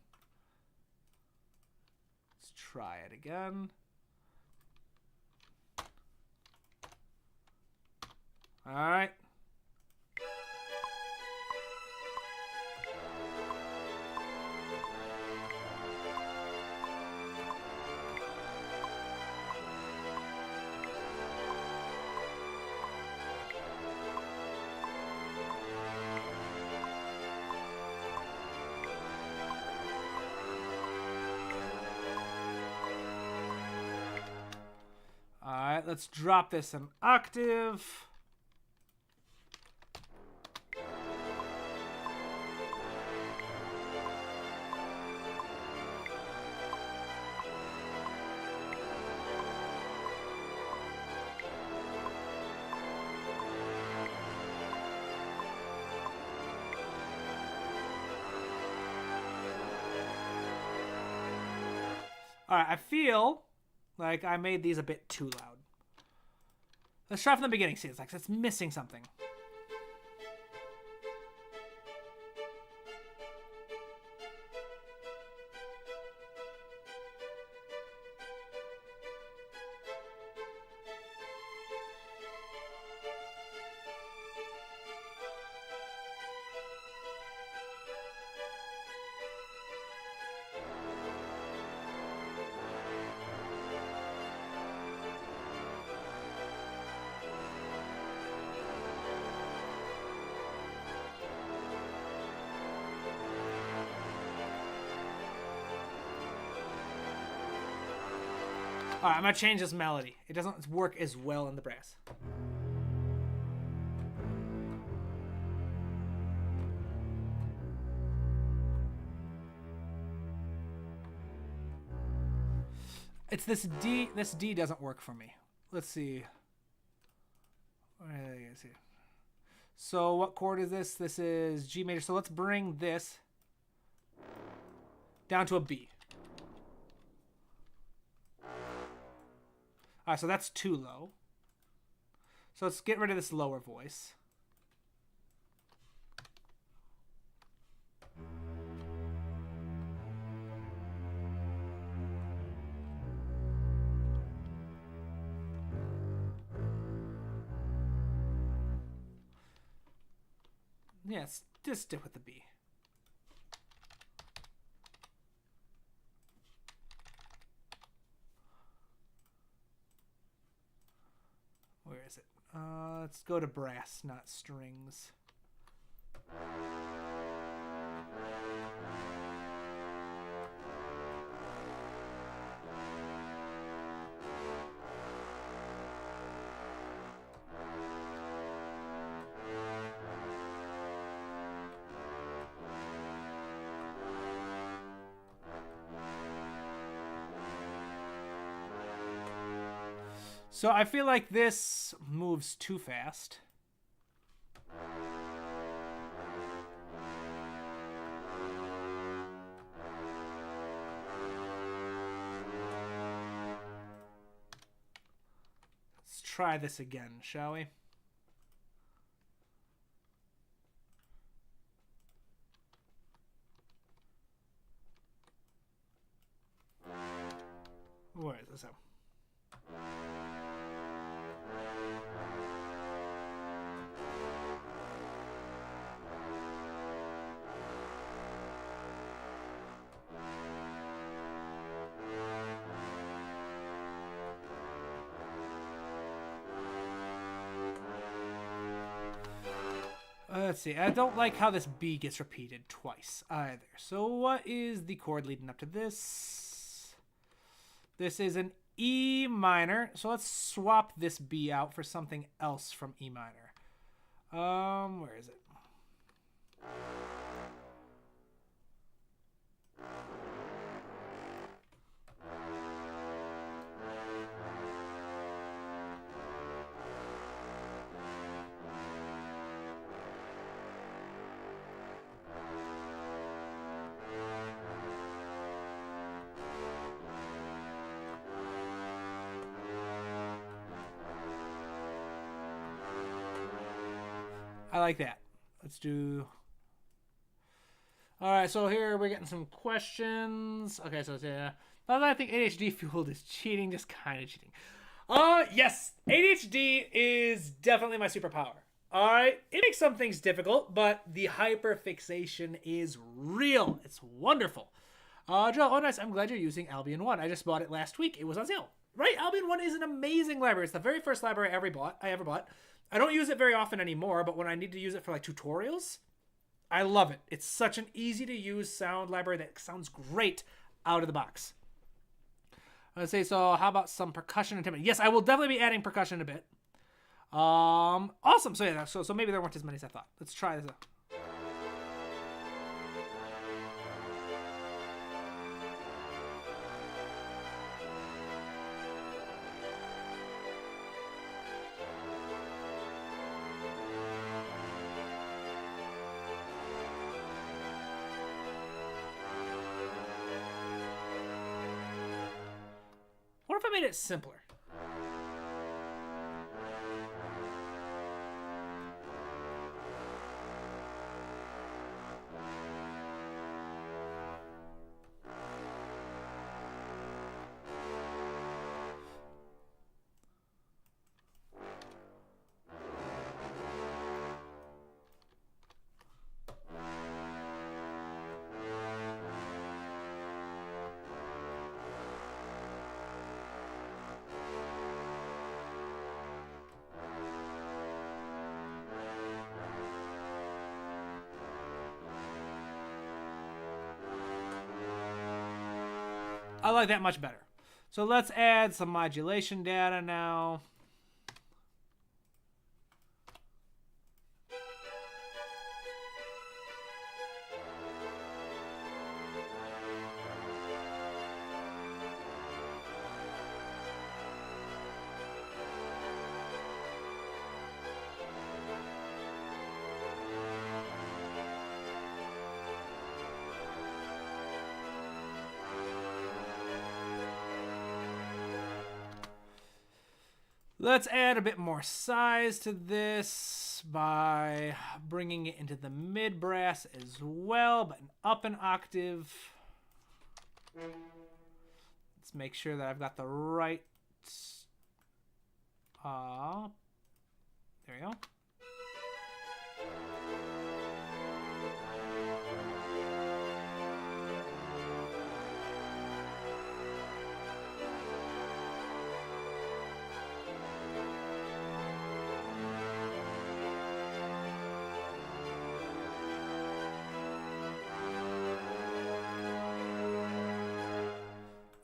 Let's try it again. All right. All right, let's drop this an octave. All right, I feel like I made these a bit too loud. Let's try from the beginning. See, it's missing something. All right, I'm gonna change this melody. It doesn't work as well in the brass. It's this D. This D doesn't work for me. Let's see. So what chord is this? This is G major. So let's bring this down to a B. All right, so that's too low. So let's get rid of this lower voice. Yes, just stick with the B. Where is it? Let's go to brass, not strings. So I feel like this moves too fast. Let's try this again, shall we? Where is this? Let's see. I don't like how this B gets repeated twice either. So what is the chord leading up to this? This is an E minor. So let's swap this B out for something else from E minor. Where is it? I like that. Let's do... All right, so here we're getting some questions. Okay, so yeah, I think ADHD fueled is cheating, just kind of cheating. Yes, ADHD is definitely my superpower. All right, it makes some things difficult, but the hyperfixation is real. It's wonderful. Joe, oh nice. I'm glad you're using Albion 1. I just bought it last week. It was on sale. Right, Albion 1 is an amazing library. It's the very first library I ever bought. I don't use it very often anymore, but when I need to use it for like tutorials, I love it. It's such an easy to use sound library that sounds great out of the box. Let's say, so how about some percussion and timbre? Yes, I will definitely be adding percussion a bit. Awesome. So yeah, so maybe there weren't as many as I thought. Let's try this out. What if I made it simpler? I like that much better. So let's add some modulation data now. Let's add a bit more size to this by bringing it into the mid brass as well, but up an octave. Let's make sure that I've got the right... there we go.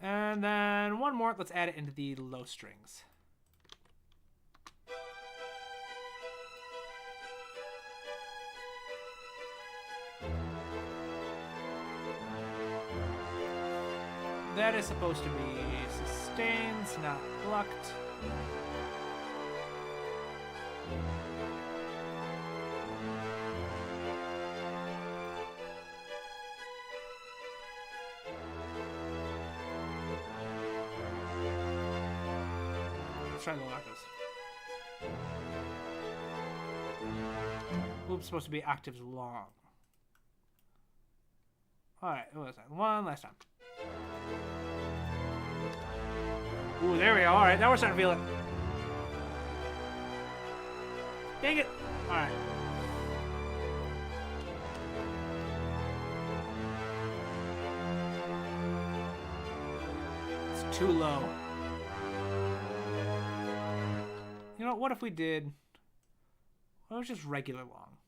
And then one more. Let's add it into the low strings. That is supposed to be sustains, not plucked. Try the octaves. Oops, supposed to be octaves long. Alright, what was that? One last time. Ooh, there we go. Alright, now we're starting to feel it. Dang it! Alright. It's too low. You know, what if we did... What was just regular long?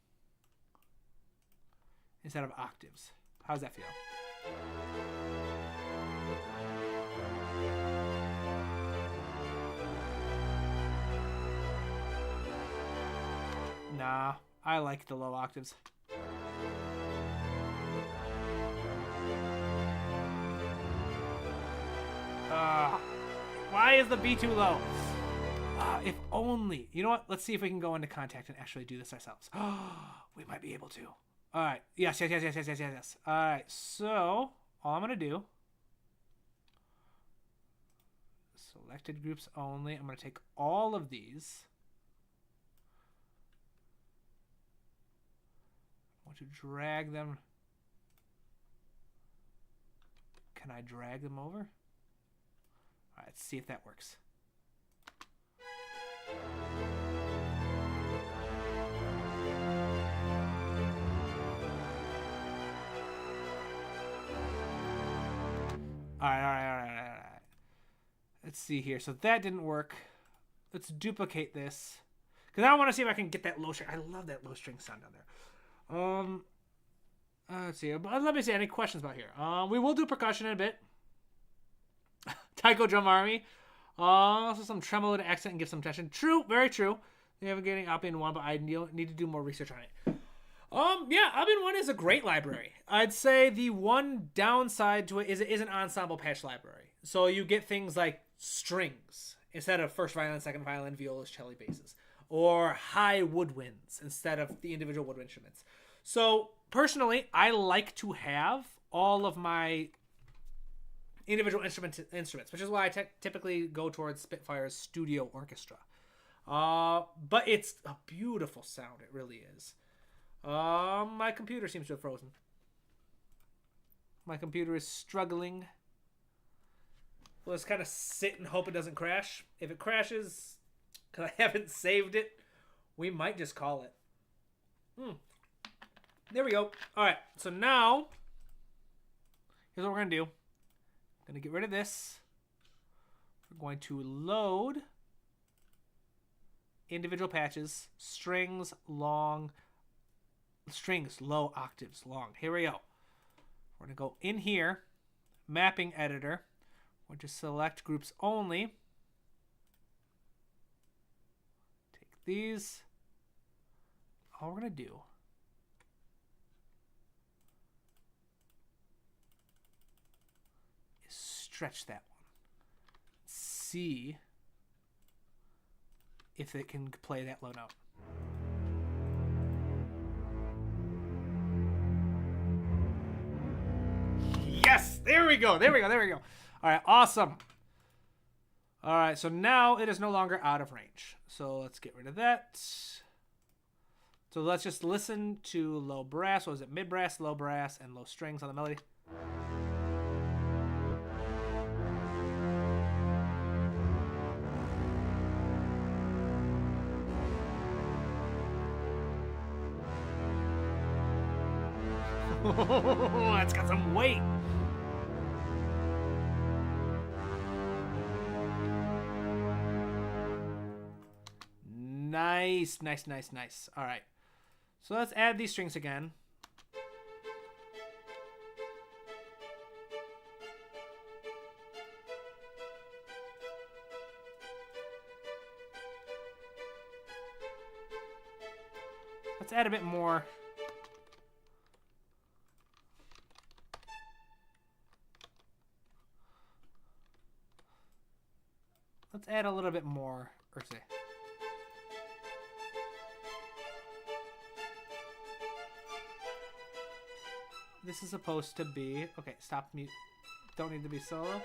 instead of octaves. How does that feel? Nah, I like the low octaves. Why is the B too low? If only. You know what? Let's see if we can go into Contact and actually do this ourselves. We might be able to. All right. Yes. All right. So all I'm going to do, selected groups only. I'm going to take all of these. I want to drag them. Can I drag them over? All right, let's see if that works. All right. Let's see here. So that didn't work. Let's duplicate this. Because I want to see if I can get that low string. I love that low string sound down there. Let's see. Let me see. Any questions about here? We will do percussion in a bit. Taiko Drum Army. Also some tremolo to accent and give some tension. True. Very true. Navigating Albion 1, but I need to do more research on it. Yeah, Albion 1 is a great library. I'd say the one downside to it is an ensemble patch library. So you get things like strings instead of first violin, second violin, violas, cello, basses. Or high woodwinds instead of the individual woodwind instruments. So personally, I like to have all of my individual instruments, which is why I typically go towards Spitfire's studio orchestra. But it's a beautiful sound. It really is. My computer seems to have frozen. My computer is struggling. Let's kind of sit and hope it doesn't crash. If it crashes, because I haven't saved it, we might just call it. There we go. All right, so now, here's what we're going to do. I'm going to get rid of this. We're going to load individual patches, strings, low octaves, long. Here we go. We're going to go in here, mapping editor. We're going to select groups only. Take these. All we're going to do is stretch that one. See if it can play that low note. Yes! There we go. All right, awesome. All right, so now it is no longer out of range. So let's get rid of that. So let's just listen to low brass. What was it? Mid brass, low brass, and low strings on the melody. It's got some weight. Nice. All right. So let's add these strings again. Let's add a bit more. Let's add a little bit more. This is supposed to be... Okay, stop mute. Don't need to be solo.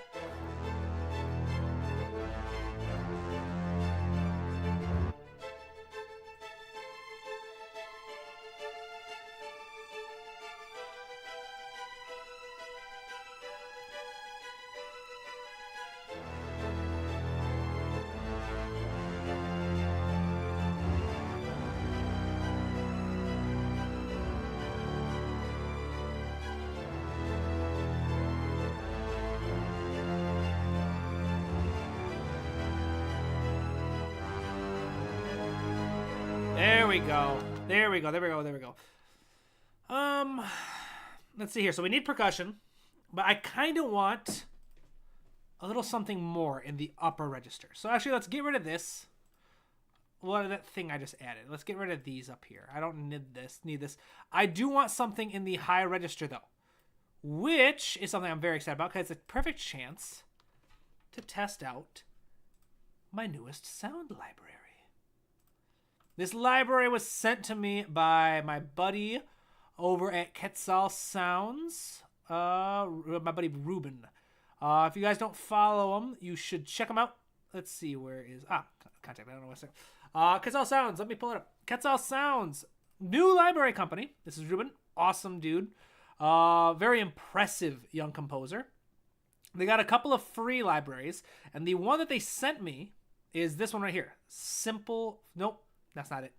There we go. let's see here. So we need percussion, but I kind of want a little something more in the upper register. So actually, let's get rid of this. What that thing I just added? Let's get rid of these up here. I don't need this. I do want something in the high register though, which is something I'm very excited about because it's a perfect chance to test out my newest sound library. This library was sent to me by my buddy over at Quetzal Sounds, my buddy Ruben. If you guys don't follow him, you should check him out. Let's see, where is... contact, I don't know what's there. Quetzal Sounds, let me pull it up. Quetzal Sounds, new library company. This is Ruben, awesome dude. Very impressive young composer. They got a couple of free libraries, and the one that they sent me is this one right here. Simple, nope. That's not it.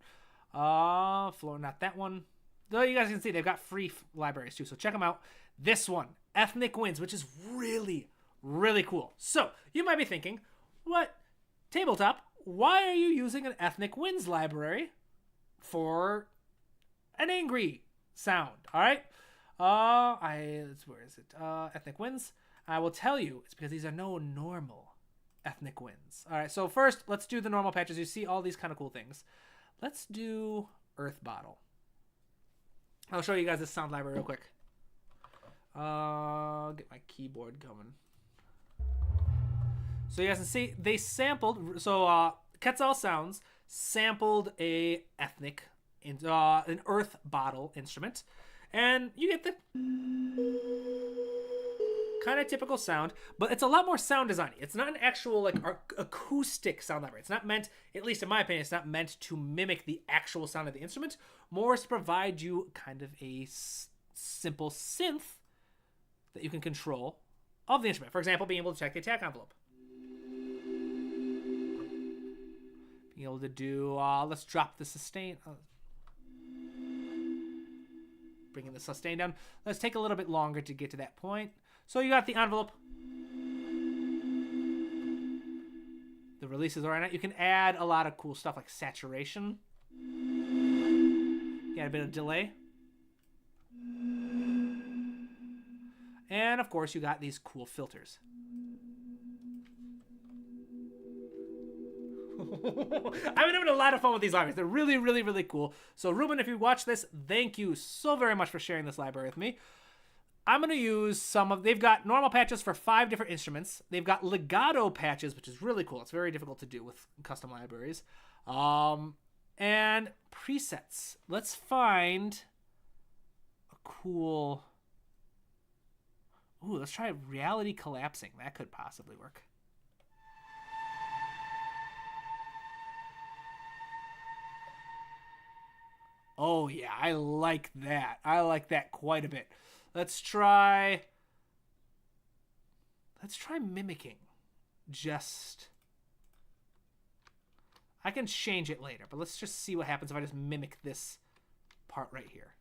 Floor, not that one. Though you guys can see they've got free libraries too, so check them out. This one, Ethnic Winds, which is really, really cool. So you might be thinking, what, Tabletop? Why are you using an Ethnic Winds library for an angry sound? All right. Where is it? Ethnic Winds. I will tell you, it's because these are no normal Ethnic Winds. All right, so first, let's do the normal patches. You see all these kind of cool things. Let's do Earth Bottle. I'll show you guys this sound library real quick. Get my keyboard going. So you guys can see they sampled. So Quetzal Sounds sampled a ethnic, an Earth Bottle instrument, and you get the kind of typical sound, but it's a lot more sound designy. It's not an actual like acoustic sound library. It's not meant, at least in my opinion, it's not meant to mimic the actual sound of the instrument. More to provide you kind of a simple synth that you can control of the instrument. For example, being able to check the attack envelope. Being able to do, let's drop the sustain. Bringing the sustain down. Let's take a little bit longer to get to that point. So you got the envelope. The releases are on it. You can add a lot of cool stuff like saturation. You got a bit of delay. And of course you got these cool filters. I've been having a lot of fun with these libraries. They're really, really, really cool. So Ruben, if you watch this, thank you so very much for sharing this library with me. I'm going to use some of... They've got normal patches for 5 different instruments. They've got legato patches, which is really cool. It's very difficult to do with custom libraries. And presets. Let's find a cool... Ooh, let's try reality collapsing. That could possibly work. Oh, yeah, I like that. I like that quite a bit. Let's try mimicking. Just... I can change it later, but let's just see what happens if I just mimic this part right here.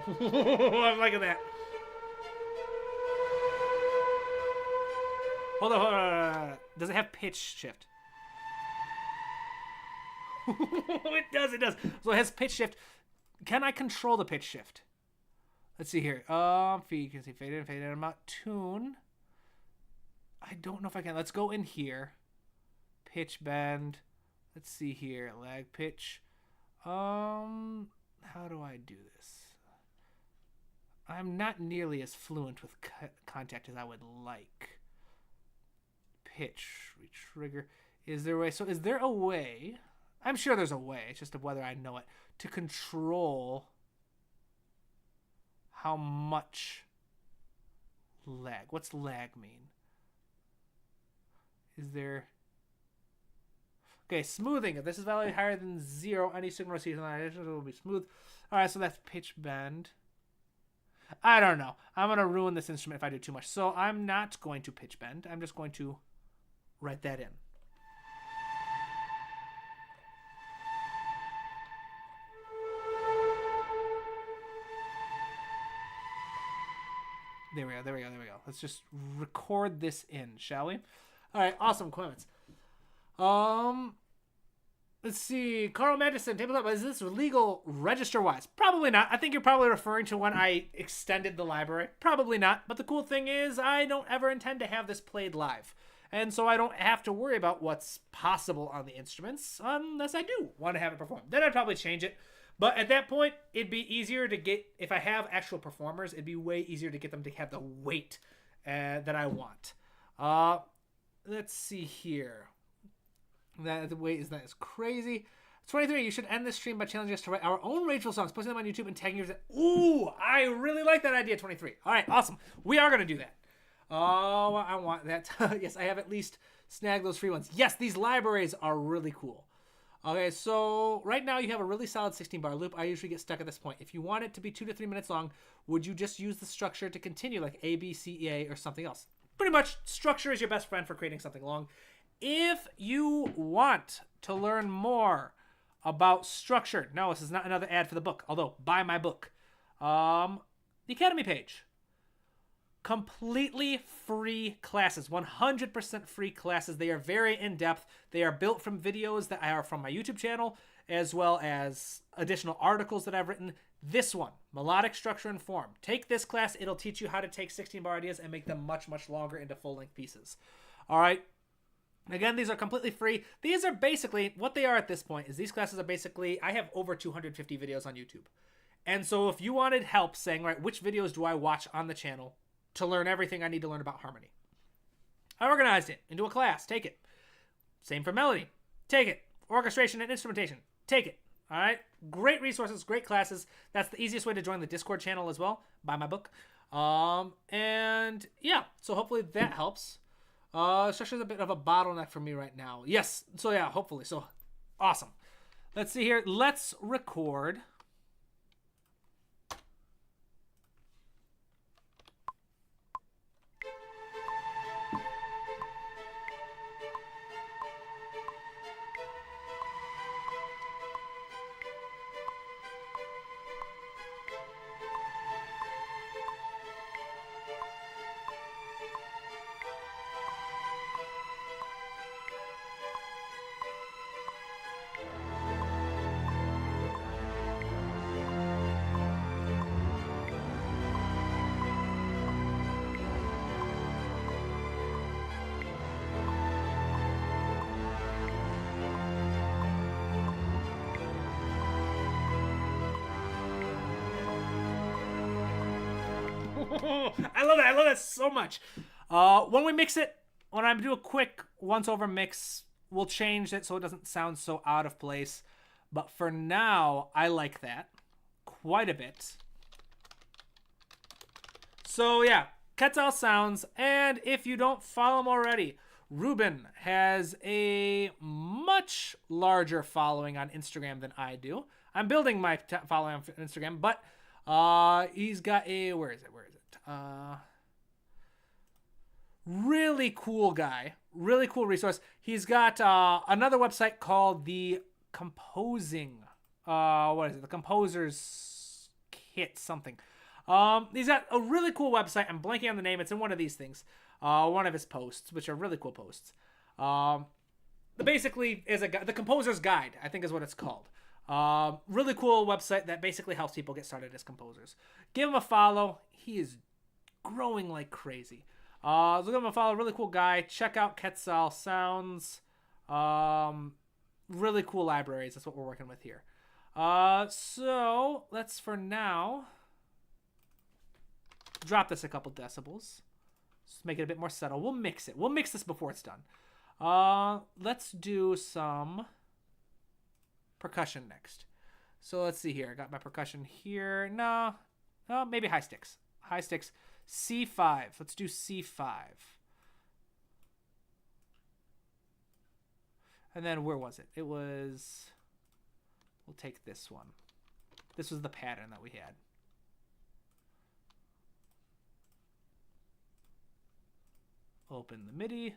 I'm liking that. Hold on. Does it have pitch shift? It does. So it has pitch shift. Can I control the pitch shift? Let's see here. You can see fade in, fade out, tune. I don't know if I can. Let's go in here. Pitch bend. Let's see here. Lag pitch. How do I do this? I'm not nearly as fluent with contact as I would like. Pitch, retrigger. Is there a way? So is there a way? I'm sure there's a way. It's just whether I know it. To control how much lag. What's lag mean? Is there... Okay, smoothing. If this is value higher than 0, any signal received will be smooth. All right, so that's pitch bend. I don't know. I'm going to ruin this instrument if I do too much. So I'm not going to pitch bend. I'm just going to write that in. There we go. Let's just record this in, shall we? All right, awesome comments. Let's see. Carl Madison, tabletop. Is this legal register-wise? Probably not. I think you're probably referring to when I extended the library. Probably not. But the cool thing is I don't ever intend to have this played live. And so I don't have to worry about what's possible on the instruments unless I do want to have it performed. Then I'd probably change it. But at that point, it'd be easier to get, if I have actual performers, it'd be way easier to get them to have the weight that I want. Let's see here. That the weight is that is crazy. 23, you should end this stream by challenging us to write our own rageful songs, posting them on YouTube and tagging yours. Ooh, I really like that idea, 23. All right, awesome. We are going to do that. Oh, I want that. Yes, I have at least snagged those free ones. Yes, these libraries are really cool. Okay, so right now you have a really solid 16-bar loop. I usually get stuck at this point. If you want it to be 2 to 3 minutes long, would you just use the structure to continue, like A, B, C, E, A, or something else? Pretty much, structure is your best friend for creating something long. If you want to learn more about structure, no, this is not another ad for the book, although buy my book. The Academy page. Completely free classes, 100% free classes. They are very in-depth. They are built from videos that are from my YouTube channel, as well as additional articles that I've written. This one, Melodic Structure and Form. Take this class. It'll teach you how to take 16-bar ideas and make them much, much longer into full-length pieces. All right. Again, these are completely free. These are basically, what they are at this point is these classes are basically, I have over 250 videos on YouTube. And so if you wanted help saying, right, which videos do I watch on the channel to learn everything I need to learn about harmony? I organized it into a class. Take it. Same for melody. Take it. Orchestration and instrumentation. Take it. All right. Great resources, great classes. That's the easiest way to join the Discord channel as well. Buy my book. And yeah, so hopefully that helps. Structure is a bit of a bottleneck for me right now. Yes. So yeah, hopefully. So awesome. Let's see here. Let's record. I love that. I love that so much. When we mix it, when I do a quick once-over mix, we'll change it so it doesn't sound so out of place. But for now, I like that quite a bit. So yeah, Quetzal Sounds. And if you don't follow him already, Ruben has a much larger following on Instagram than I do. I'm building my following on Instagram, but he's got a, where is it? Really cool guy. Really cool resource. He's got another website called the Composing. What is it? The Composer's Kit something. He's got a really cool website. I'm blanking on the name. It's in one of these things. One of his posts, which are really cool posts. Basically is the Composer's Guide, I think is what it's called. Really cool website that basically helps people get started as composers. Give him a follow. He is growing like crazy. So give him a follow. Really cool guy. Check out Quetzal Sounds. Really cool libraries. That's what we're working with here. So let's for now drop this a couple decibels. Just make it a bit more subtle. We'll mix it. We'll mix this before it's done. Let's do some percussion next. So let's see here. I got my percussion here. No, maybe high sticks. High sticks. C5. Let's do C5. And then where was it? It was, we'll take this one. This was the pattern that we had. Open the MIDI.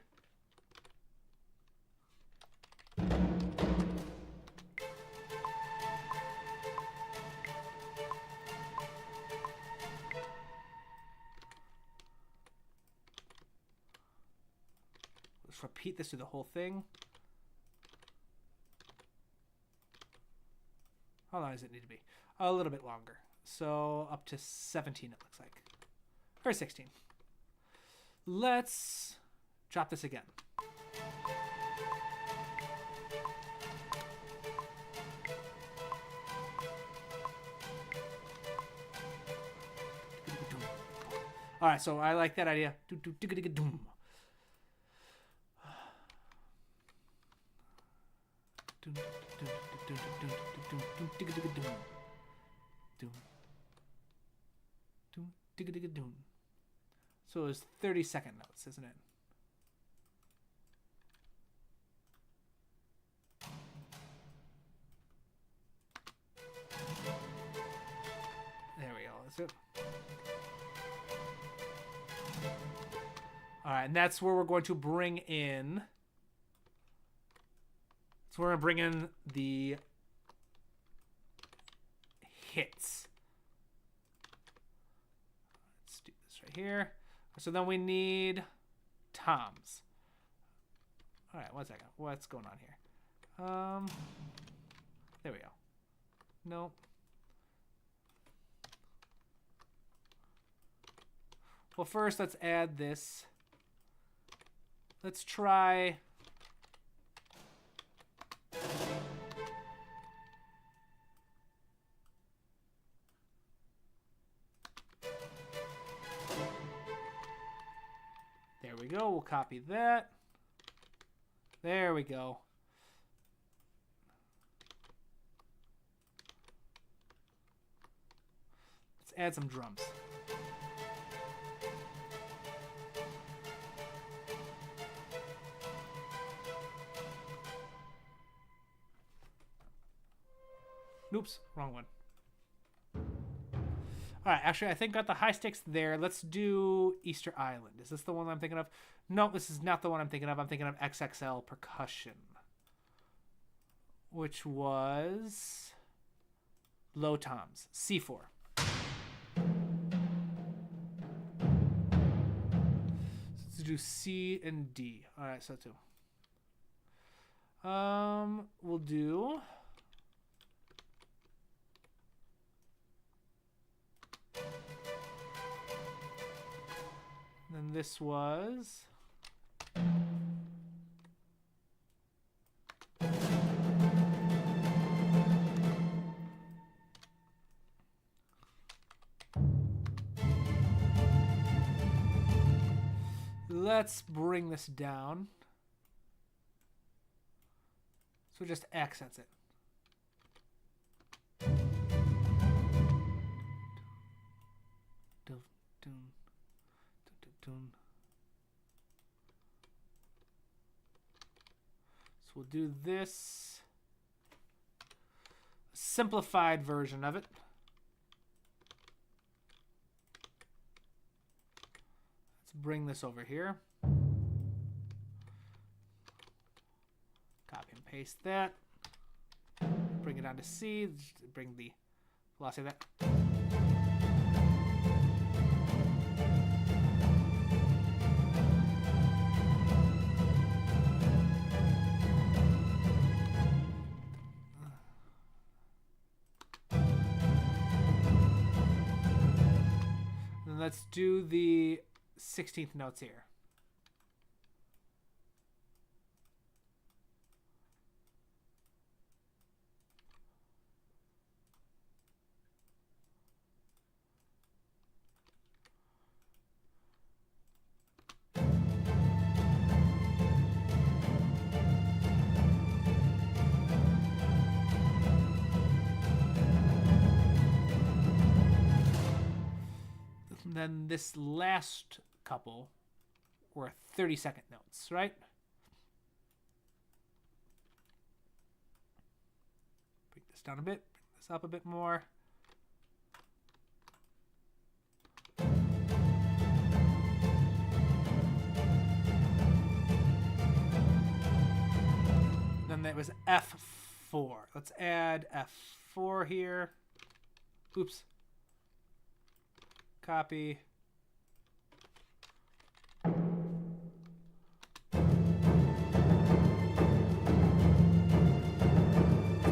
Let's repeat this through the whole thing. How long does it need to be? A little bit longer. So up to 17 it looks like. Or 16. Let's drop this again. All right, so I like that idea. So it's 30-second notes, isn't it? There we go. That's it. All right, and that's where we're going to bring in. So we're going to bring in the hits. Let's do this right here. So then we need toms. All right, one second. What's going on here? There we go. Nope. Well, first let's add this. Let's try. There we go. We'll copy that. There we go. Let's add some drums. Oops, wrong one. All right, actually, I think got the high stakes there. Let's do Easter Island. Is this the one I'm thinking of? No, this is not the one I'm thinking of. I'm thinking of XXL Percussion, which was low toms, C4. Let's do C and D. All right, so two. We'll do. And this was. Let's bring this down. So it just accents it. So we'll do this simplified version of it. Let's bring this over here. Copy and paste that. Bring it onto C. Bring the velocity of that. Let's do the 16th notes here. Then this last couple were 30-second notes, right? Bring this down a bit, bring this up a bit more. Then that was F4. Let's add F4 here. Oops. Copy.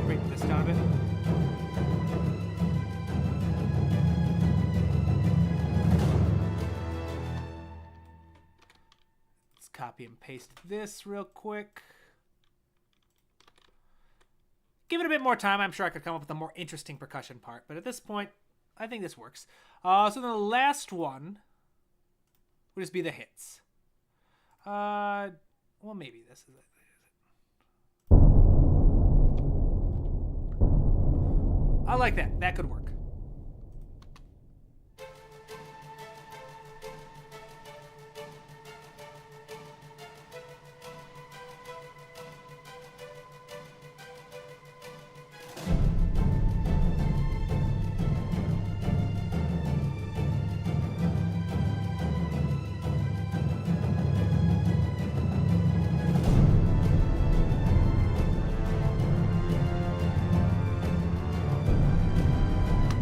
Break this down a bit. paste this real quick. Give it a bit more time. I'm sure I could come up with a more interesting percussion part. But at this point, I think this works. So the last one would just be the hits. Well, maybe this is it. I like that. That could work.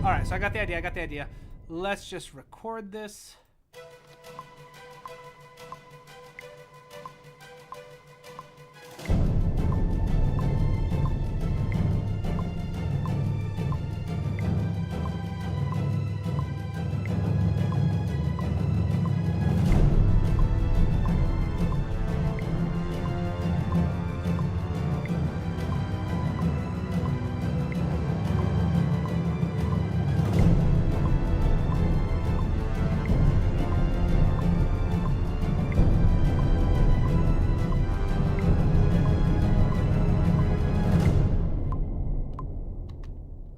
Alright, so I got the idea. Let's just record this.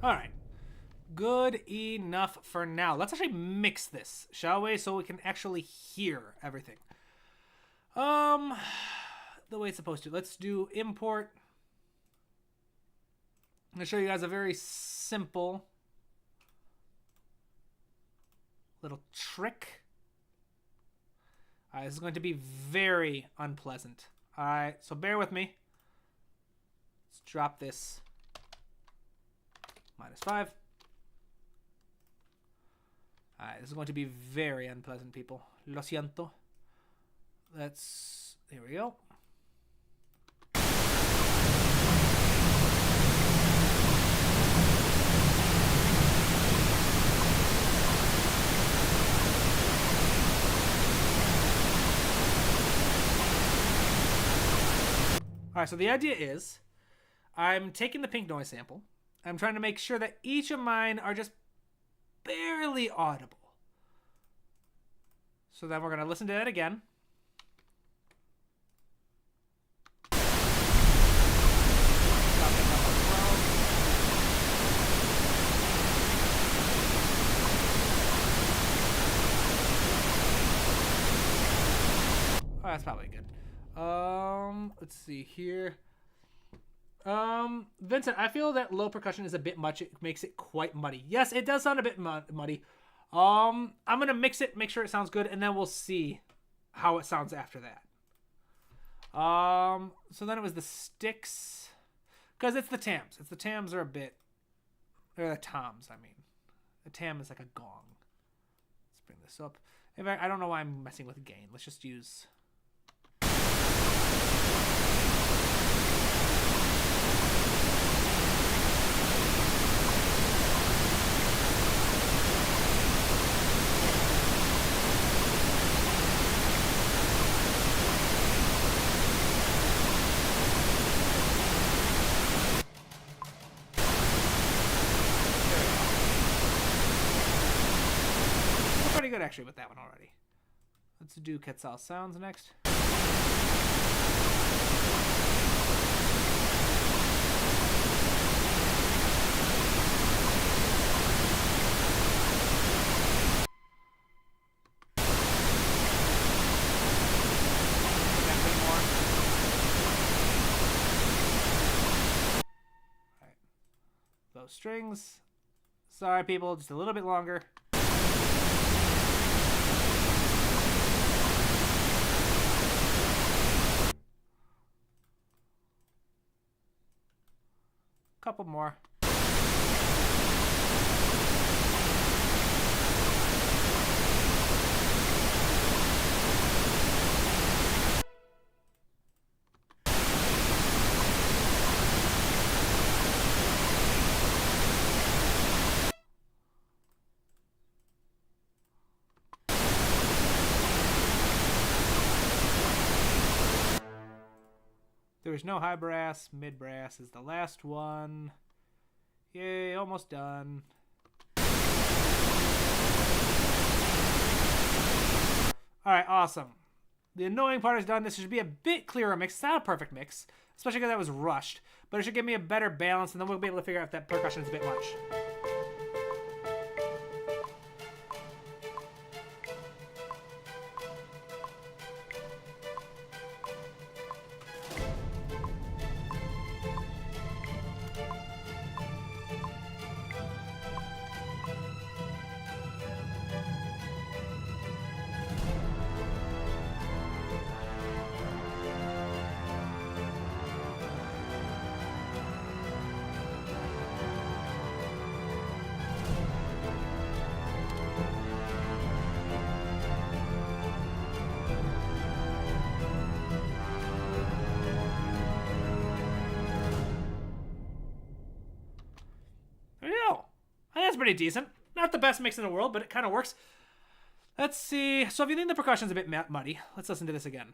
Alright. Good enough for now. Let's actually mix this, shall we? So we can actually hear everything. The way it's supposed to. Let's do import. I'm going to show you guys a very simple little trick. This is going to be very unpleasant. Alright, so bear with me. Let's drop this. -5. Alright, this is going to be very unpleasant, people. Lo siento. Here we go. Alright, so the idea is, I'm taking the pink noise sample. I'm trying to make sure that each of mine are just barely audible. So then we're going to listen to that again. Oh, that's probably good. Let's see here. Vincent, I feel that low percussion is a bit much. It makes it quite muddy. Yes, it does sound a bit muddy. I'm gonna mix it, make sure it sounds good, and then we'll see how it sounds after that. So then it was the sticks, because it's the tams. The tams are a bit, or the toms, I mean. The tam is like a gong. Let's bring this up. In fact, I don't know why I'm messing with gain. Let's just use... Good actually with that one already. Let's do Quetzal sounds next. All right. Those strings. Sorry people, just a little bit longer. Couple more. There's no high brass. Mid brass is the last one. Yay, almost done. Alright, awesome. The annoying part is done. This should be a bit clearer mix. It's not a perfect mix, especially because that was rushed. But it should give me a better balance, and then we'll be able to figure out if that percussion is a bit much. That's pretty decent. Not the best mix in the world, but it kind of works. Let's see. So if you think the percussion's a bit muddy, let's listen to this again.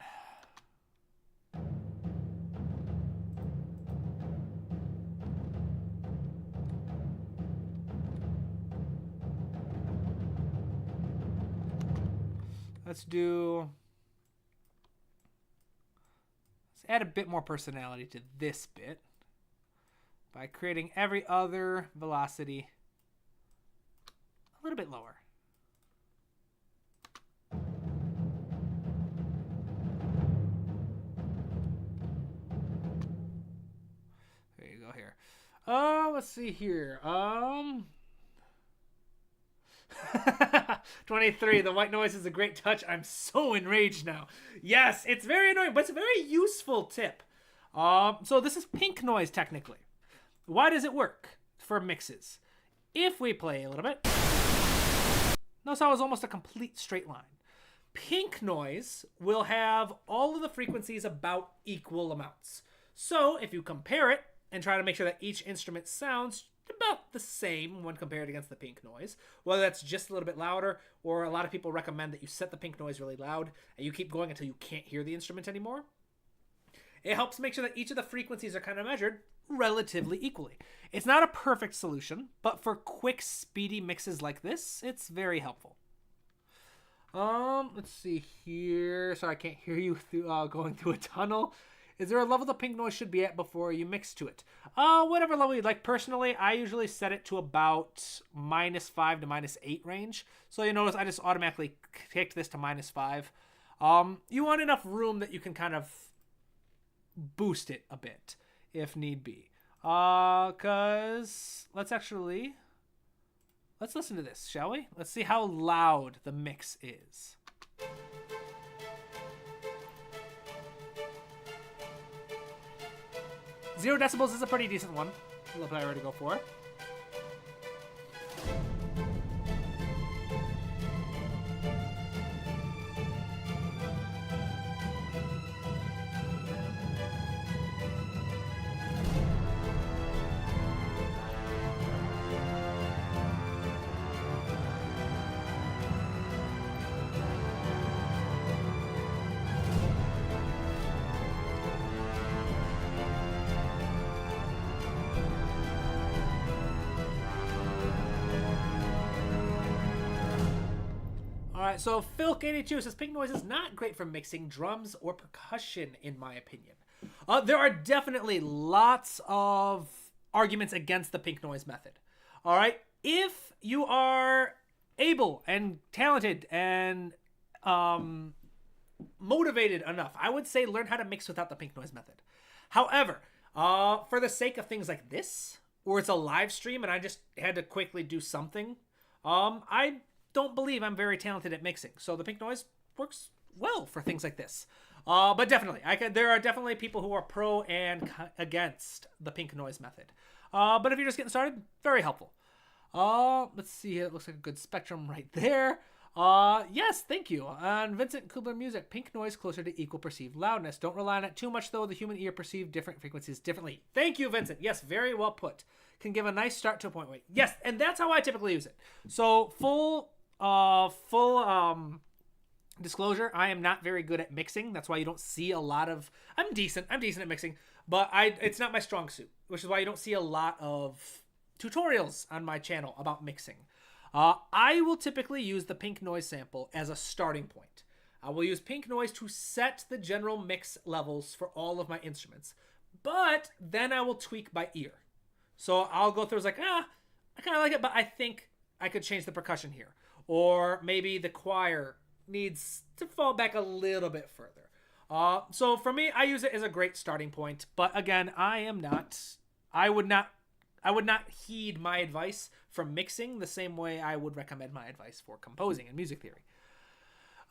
Let's add a bit more personality to this bit by creating every other velocity a little bit lower. There you go here. Let's see here. 23, the white noise is a great touch. I'm so enraged now. Yes, it's very annoying, but it's a very useful tip. So this is pink noise technically. Why does it work for mixes? If we play a little bit, notice how it was almost a complete straight line. Pink noise will have all of the frequencies about equal amounts. So if you compare it and try to make sure that each instrument sounds about the same when compared against the pink noise, whether that's just a little bit louder, or a lot of people recommend that you set the pink noise really loud and you keep going until you can't hear the instrument anymore. It helps make sure that each of the frequencies are kind of measured relatively equally. It's not a perfect solution, but for quick, speedy mixes like this, it's very helpful. Let's see here. Sorry, I can't hear you going through a tunnel. Is there a level the pink noise should be at before you mix to it? Whatever level you'd like. Personally, I usually set it to about -5 to -8 range. So you notice I just automatically kicked this to -5. You want enough room that you can kind of boost it a bit if need be. Because let's listen to this, shall we? Let's see how loud the mix is. Zero decibels is a pretty decent one. We'll play ready to go for. Alright, so Philk82 says pink noise is not great for mixing drums or percussion, in my opinion. There are definitely lots of arguments against the pink noise method. Alright, if you are able and talented and motivated enough, I would say learn how to mix without the pink noise method. However, for the sake of things like this, or it's a live stream and I just had to quickly do something, I don't believe I'm very talented at mixing. So the pink noise works well for things like this. But definitely, there are definitely people who are pro and against the pink noise method. But if you're just getting started, very helpful. Let's see, it looks like a good spectrum right there. Yes, thank you. And Vincent Kubler Music, pink noise closer to equal perceived loudness. Don't rely on it too much though. The human ear perceives different frequencies differently. Thank you, Vincent. Yes, very well put. Can give a nice start to a point weight. Yes, and that's how I typically use it. So full Disclosure, I am not very good at mixing. That's why you don't see a lot of... I'm decent at mixing, but it's not my strong suit, which is why you don't see a lot of tutorials on my channel about mixing. I will typically use the pink noise sample as a starting point. I will use pink noise to set the general mix levels for all of my instruments, but then I will tweak by ear. So I'll go through, it's like, I kind of like it, but I think I could change the percussion here. Or maybe the choir needs to fall back a little bit further. So for me, I use it as a great starting point. But again, I would not heed my advice for mixing the same way I would recommend my advice for composing and music theory.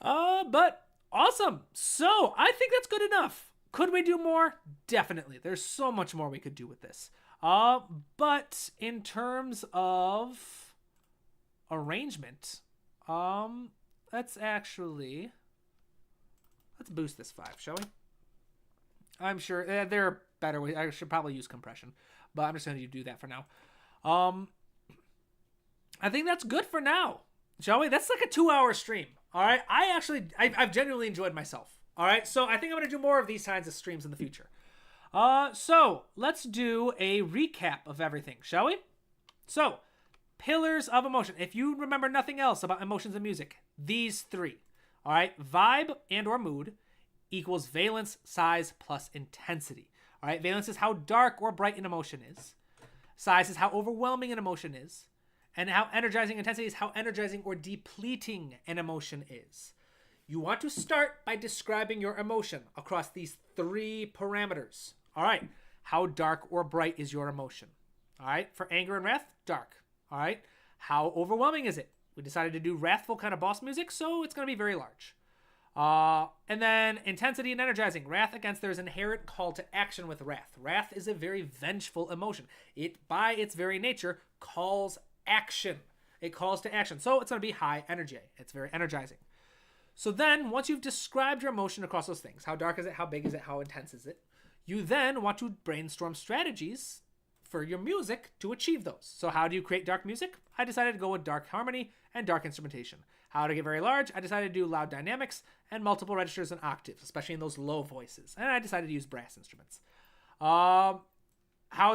But awesome. So I think that's good enough. Could we do more? Definitely. There's so much more we could do with this. But in terms of arrangement, let's boost this 5, shall we? I'm sure there are better ways. I should probably use compression, but I'm just going to do that for now. I think that's good for now, shall we? That's like a 2-hour stream. All right. I've genuinely enjoyed myself. All right. So I think I'm going to do more of these kinds of streams in the future. So let's do a recap of everything, shall we? So, pillars of emotion. If you remember nothing else about emotions and music, these 3. All right, vibe and or mood equals valence, size, plus intensity. All right, valence is how dark or bright an emotion is. Size is how overwhelming an emotion is. And how energizing intensity is how energizing or depleting an emotion is. You want to start by describing your emotion across these 3 parameters. All right, how dark or bright is your emotion? All right, for anger and wrath, dark. All right, how overwhelming is it? We decided to do wrathful kind of boss music, so it's going to be very large. And then intensity and energizing. Wrath against, there's inherent call to action with wrath. Wrath is a very vengeful emotion. It, by its very nature, calls action. It calls to action. So it's going to be high energy. It's very energizing. So then, once you've described your emotion across those things, how dark is it, how big is it, how intense is it, you then want to brainstorm strategies for your music to achieve those. So how do you create dark music? I decided to go with dark harmony and dark instrumentation. How to get very large? I decided to do loud dynamics and multiple registers and octaves, especially in those low voices. And I decided to use brass instruments. How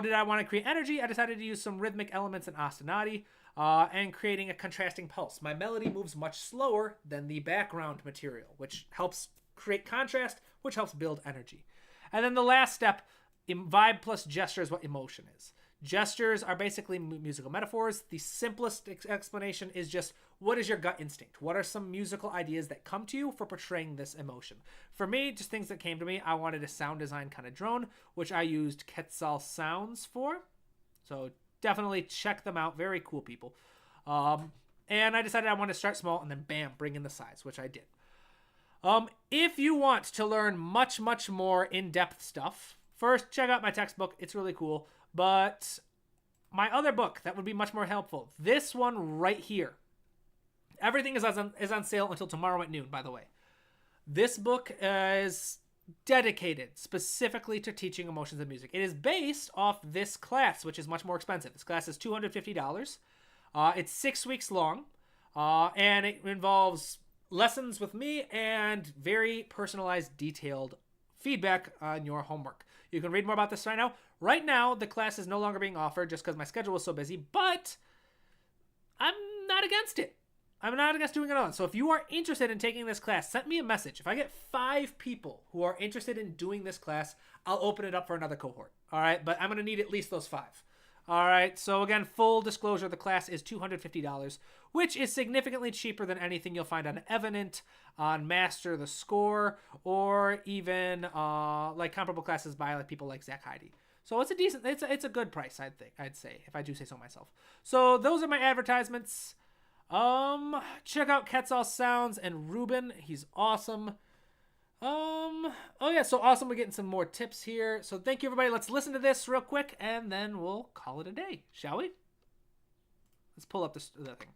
did I want to create energy? I decided to use some rhythmic elements and ostinati and creating a contrasting pulse. My melody moves much slower than the background material, which helps create contrast, which helps build energy. And then the last step, vibe plus gesture is what emotion is. Gestures are basically musical metaphors. The simplest explanation is just, what is your gut instinct? What are some musical ideas that come to you for portraying this emotion? For me, just things that came to me, I wanted a sound design kind of drone, which I used Quetzal Sounds for. So definitely check them out. Very cool people. And I decided I wanted to start small and then bam, bring in the size, which I did. If you want to learn much, much more in-depth stuff, first, check out my textbook. It's really cool. But my other book, that would be much more helpful. This one right here. Everything is on sale until tomorrow at noon, by the way. This book is dedicated specifically to teaching emotions and music. It is based off this class, which is much more expensive. This class is $250. It's 6 weeks long, and it involves lessons with me and very personalized, detailed feedback on your homework. You can read more about this right now. Right now, the class is no longer being offered just because my schedule is so busy, but I'm not against it. I'm not against doing it on. So if you are interested in taking this class, send me a message. If I get 5 people who are interested in doing this class, I'll open it up for another cohort. All right, but I'm going to need at least those 5. All right, so again, full disclosure, the class is $250, which is significantly cheaper than anything you'll find on Evident, on Master the Score, or even like comparable classes by like people like Zach Heidi. So it's a decent, it's a good price, I'd say, if I do say so myself. So those are my advertisements. Check out Quetzal Sounds and Ruben. He's awesome. Oh yeah, so awesome. We're getting some more tips here. So thank you, everybody. Let's listen to this real quick, and then we'll call it a day, shall we? Let's pull up the thing.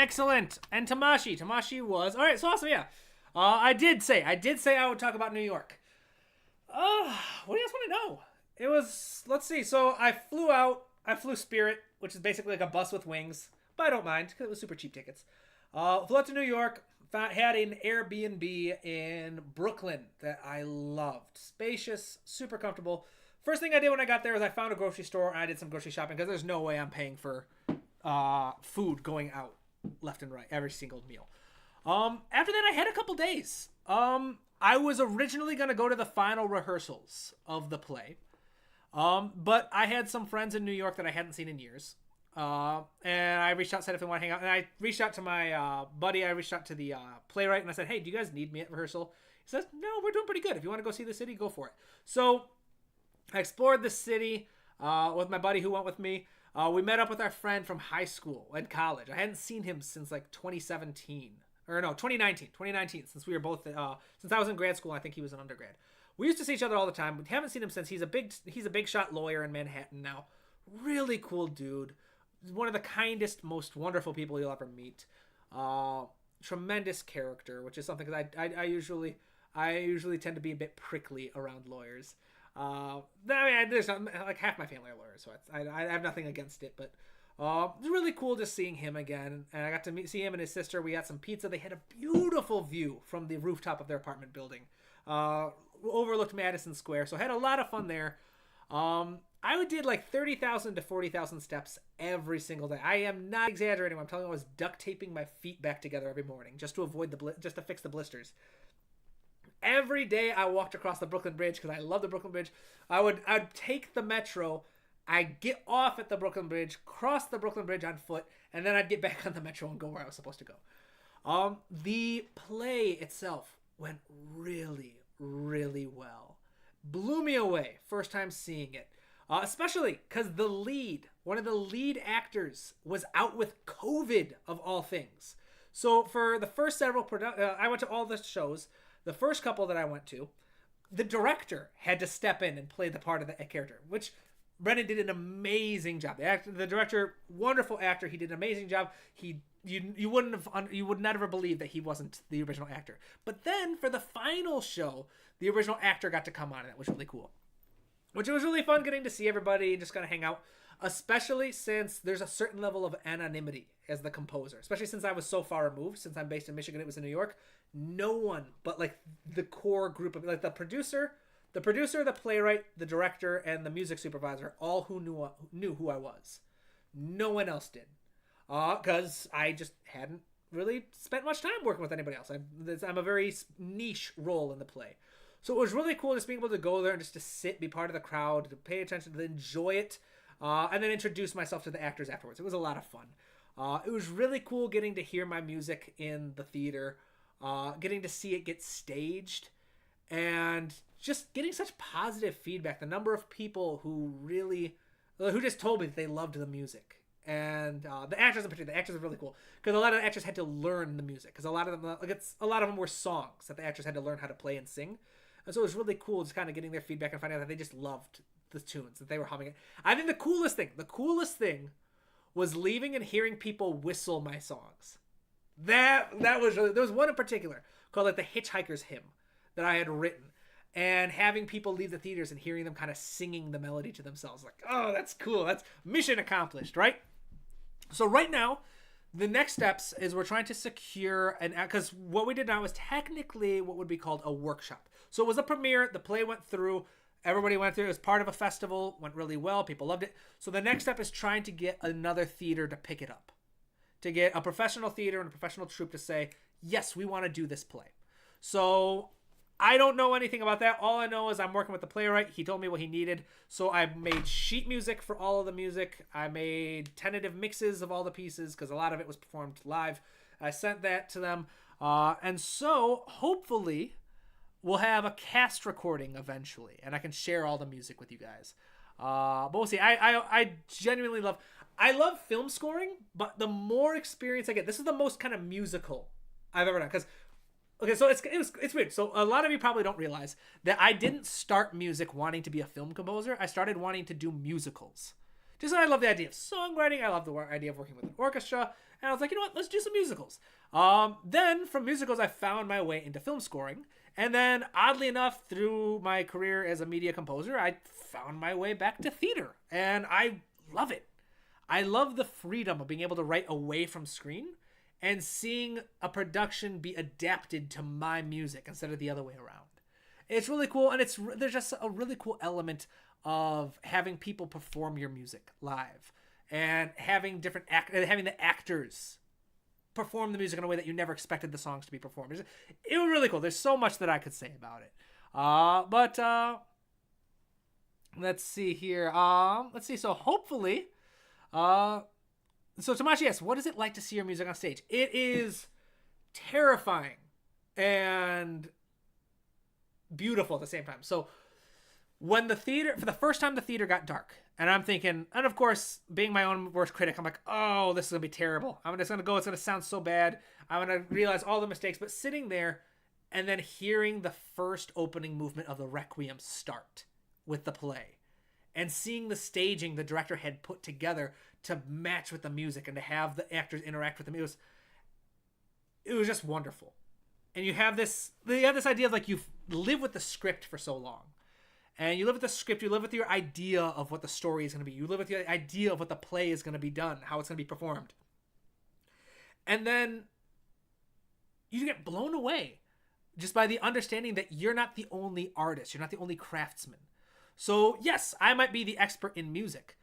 Excellent. And Tamashi was all right. So awesome. Yeah. I did say I would talk about New York. What do you guys want to know? It was, let's see. So I flew Spirit, which is basically like a bus with wings, but I don't mind because it was super cheap tickets. Flew out to New York, had an Airbnb in Brooklyn that I loved. Spacious, super comfortable. First thing I did when I got there was I found a grocery store and I did some grocery shopping because there's no way I'm paying for food going out left and right every single meal. After that, I had a couple days. I was originally going to go to the final rehearsals of the play. But I had some friends in New York that I hadn't seen in years. And I reached out, said if they want to hang out. And I reached out to my buddy. I reached out to the playwright and I said, hey, do you guys need me at rehearsal? He says, no, we're doing pretty good. If you want to go see the city, go for it. So I explored the city with my buddy who went with me. We met up with our friend from high school and college. I hadn't seen him since like 2017. Or no, 2019, since we were both, since I was in grad school, I think he was an undergrad. We used to see each other all the time, but haven't seen him since. He's a big shot lawyer in Manhattan now. Really cool dude. One of the kindest, most wonderful people you'll ever meet. Tremendous character, which is something that I usually tend to be a bit prickly around lawyers. I mean, there's not, like half my family are lawyers, so I have nothing against it, but it was really cool just seeing him again, and I got to see him and his sister. We got some pizza. They had a beautiful view from the rooftop of their apartment building. Overlooked Madison Square, so I had a lot of fun there. I did like 30,000 to 40,000 steps every single day. I am not exaggerating when I'm telling you I was duct taping my feet back together every morning just to avoid just to fix the blisters. Every day I walked across the Brooklyn Bridge because I love the Brooklyn Bridge. I'd take the metro. I'd get off at the Brooklyn Bridge, cross the Brooklyn Bridge on foot, and then I'd get back on the metro and go where I was supposed to go. The play itself went really, really well. Blew me away first time seeing it. Especially because one of the lead actors was out with COVID of all things. So for the first several, I went to all the shows. The first couple that I went to, the director had to step in and play the part of the character, which Brendan did an amazing job. The director, wonderful actor. He did an amazing job. You would never believe that he wasn't the original actor. But then for the final show, the original actor got to come on, and that was really cool. Which it was really fun getting to see everybody and just kind of hang out, especially since there's a certain level of anonymity as the composer, especially since I was so far removed. Since I'm based in Michigan, it was in New York. No one but like the core group of like the producer, the playwright, the director, and the music supervisor, all who knew who I was. No one else did, because I just hadn't really spent much time working with anybody else. I'm a very niche role in the play. So it was really cool just being able to go there and just to sit, be part of the crowd, to pay attention, to enjoy it, and then introduce myself to the actors afterwards. It was a lot of fun. It was really cool getting to hear my music in the theater, getting to see it get staged, and just getting such positive feedback. The number of people who just told me that they loved the music. And the actors in particular, the actors are really cool because a lot of the actors had to learn the music because a lot of them were songs that the actors had to learn how to play and sing. And so it was really cool just kind of getting their feedback and finding out that they just loved the tunes, that they were humming it. I think the coolest thing was leaving and hearing people whistle my songs. There was one in particular called like the Hitchhiker's Hymn that I had written, and having people leave the theaters and hearing them kind of singing the melody to themselves. Like, oh, that's cool. That's mission accomplished, right? So right now, the next steps is we're trying to secure because what we did now is technically what would be called a workshop. So it was a premiere. The play went through. Everybody went through. It was part of a festival. Went really well. People loved it. So the next step is trying to get another theater to pick it up. To get a professional theater and a professional troupe to say, yes, we want to do this play. So I don't know anything about that. All I know is I'm working with the playwright. He told me what he needed. So I made sheet music for all of the music. I made tentative mixes of all the pieces because a lot of it was performed live. I sent that to them. And so hopefully we'll have a cast recording eventually, and I can share all the music with you guys. But we'll see. I genuinely love film scoring, but the more experience I get, this is the most kind of musical I've ever done. Because, okay, so it's weird. So a lot of you probably don't realize that I didn't start music wanting to be a film composer. I started wanting to do musicals. Just I love the idea of songwriting. I love the idea of working with an orchestra. And I was like, you know what, let's do some musicals. Then from musicals, I found my way into film scoring. And then, oddly enough, through my career as a media composer, I found my way back to theater. And I love it. I love the freedom of being able to write away from screen and seeing a production be adapted to my music instead of the other way around. It's really cool, and there's just a really cool element of having people perform your music live and having having the actors perform the music in a way that you never expected the songs to be performed. It was really cool. There's so much that I could say about it. But let's see here. Let's see. So hopefully, so Tamashi asks, what is it like to see your music on stage? It is terrifying and beautiful at the same time. So when for the first time the theater got dark, and I'm thinking, and of course, being my own worst critic, I'm like, oh, this is going to be terrible. I'm just going to go, it's going to sound so bad. I'm going to realize all the mistakes. But sitting there and then hearing the first opening movement of the Requiem start with the play and seeing the staging the director had put together to match with the music and to have the actors interact with them, it was just wonderful. And you have this idea of like you live with the script for so long. And you live with the script, you live with your idea of what the story is going to be. You live with the idea of what the play is going to be done, how it's going to be performed. And then you get blown away just by the understanding that you're not the only artist. You're not the only craftsman. So yes, I might be the expert in music,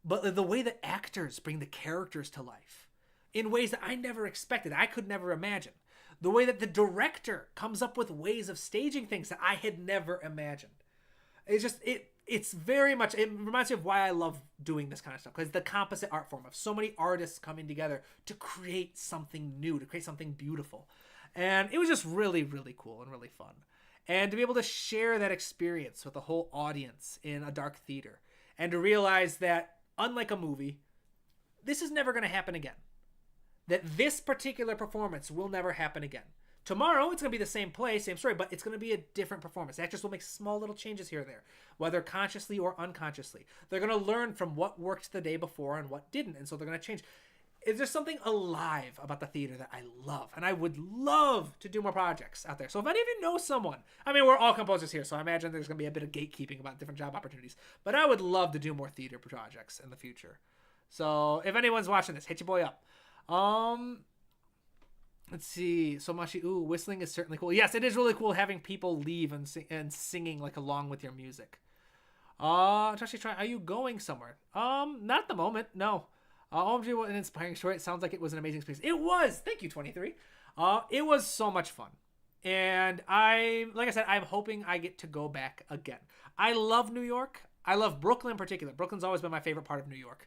but the way that actors bring the characters to life in ways that I never expected, I could never imagine. The way that the director comes up with ways of staging things that I had never imagined. It's just, it's very much, it reminds me of why I love doing this kind of stuff, because the composite art form of so many artists coming together to create something new, to create something beautiful. And it was just really, really cool and really fun. And to be able to share that experience with the whole audience in a dark theater and to realize that, unlike a movie, this is never going to happen again. That this particular performance will never happen again. Tomorrow, it's going to be the same play, same story, but it's going to be a different performance. The actors will make small little changes here or there, whether consciously or unconsciously. They're going to learn from what worked the day before and what didn't, and so they're going to change. There's something alive about the theater that I love, and I would love to do more projects out there. So if any of you know someone, I mean, we're all composers here, so I imagine there's going to be a bit of gatekeeping about different job opportunities, but I would love to do more theater projects in the future. So if anyone's watching this, hit your boy up. Let's see. So Mashi, whistling is certainly cool. Yes, it is really cool having people leave and singing like along with your music. Tashi, are you going somewhere? Not at the moment. No. OMG, what an inspiring story. It sounds like it was an amazing experience. It was. Thank you, 23. It was so much fun. And like I said, I'm hoping I get to go back again. I love New York. I love Brooklyn in particular. Brooklyn's always been my favorite part of New York.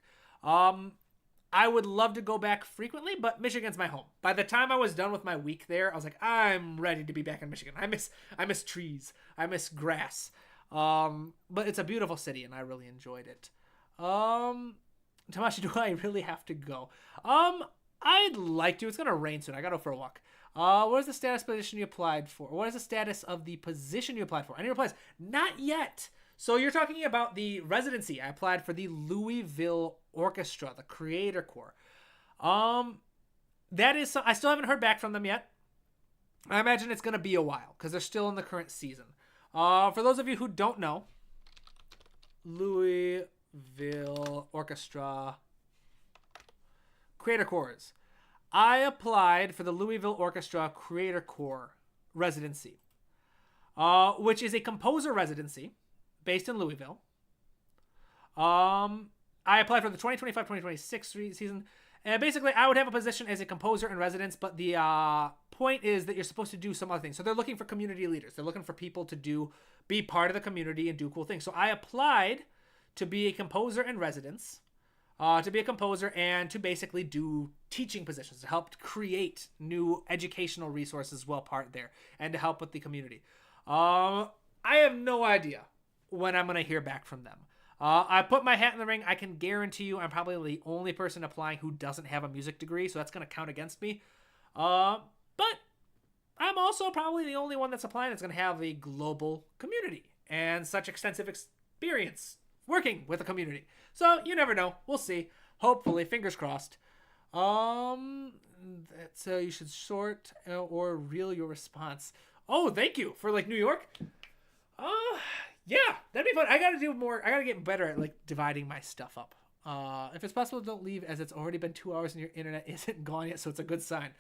I would love to go back frequently, but Michigan's my home. By the time I was done with my week there, I was like, I'm ready to be back in Michigan. I miss trees. I miss grass. But it's a beautiful city, and I really enjoyed it. Tamashi, do I really have to go? I'd like to. It's gonna rain soon. I gotta go for a walk. What is the status position you applied for? What is the status of the position you applied for? Any replies? Not yet. So you're talking about the residency. I applied for the Louisville Orchestra, the Creator Corps. That is, I still haven't heard back from them yet. I imagine it's going to be a while because they're still in the current season. For those of you who don't know, Louisville Orchestra Creator Corps. I applied for the Louisville Orchestra Creator Corps residency, which is a composer residency based in Louisville. I applied for the 2025-2026 season. And basically, I would have a position as a composer in residence, but the point is that you're supposed to do some other things. So they're looking for community leaders. They're looking for people to be part of the community and do cool things. So I applied to be a composer in residence, to be a composer and to basically do teaching positions, to help create new educational resources while part there, and to help with the community. I have no idea when I'm going to hear back from them. I put my hat in the ring. I can guarantee you I'm probably the only person applying who doesn't have a music degree, so that's going to count against me. But I'm also probably the only one that's applying that's going to have a global community and such extensive experience working with a community. So you never know. We'll see. Hopefully, fingers crossed. Um, that's you should short or reel your response. Oh, thank you for like New York. Uh, yeah, that'd be fun. I gotta do more. I gotta get better at like dividing my stuff up. If it's possible, don't leave as it's already been 2 hours and your internet isn't gone yet, so it's a good sign.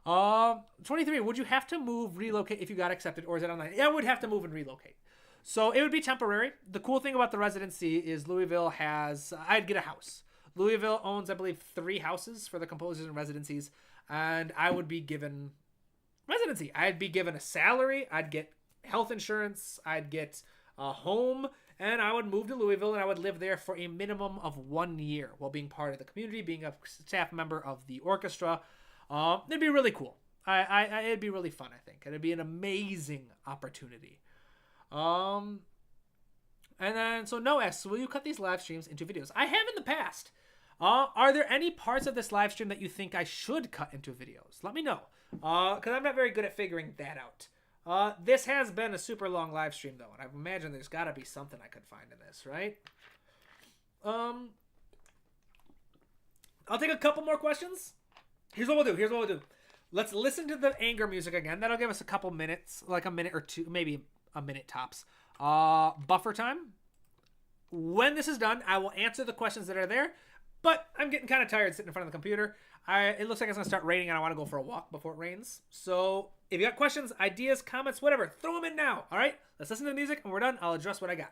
23. Would you have to move, relocate if you got accepted, or is it online? Yeah, I would have to move and relocate. So it would be temporary. The cool thing about the residency is Louisville has. I'd get a house. Louisville owns, I believe, 3 houses for the composers and residencies, and I would be given residency. I'd be given a salary. I'd get health insurance. I'd get a home, and I would move to Louisville, and I would live there for a minimum of 1 year while being part of the community, being a staff member of the orchestra. It'd be really cool. It'd be really fun, I think. It'd be an amazing opportunity. And then, so no S, will you cut these live streams into videos? I have in the past. Are there any parts of this live stream that you think I should cut into videos? Let me know. Because I'm not very good at figuring that out. This has been a super long live stream, though, and I imagine there's got to be something I could find in this, right? I'll take a couple more questions. Here's what we'll do. Let's listen to the anger music again. That'll give us a couple minutes, like a minute or two, maybe a minute tops. Buffer time. When this is done, I will answer the questions that are there. But I'm getting kind of tired sitting in front of the computer. It looks like it's going to start raining and I want to go for a walk before it rains. So if you got questions, ideas, comments, whatever, throw them in now. All right? Let's listen to the music and we're done. I'll address what I got.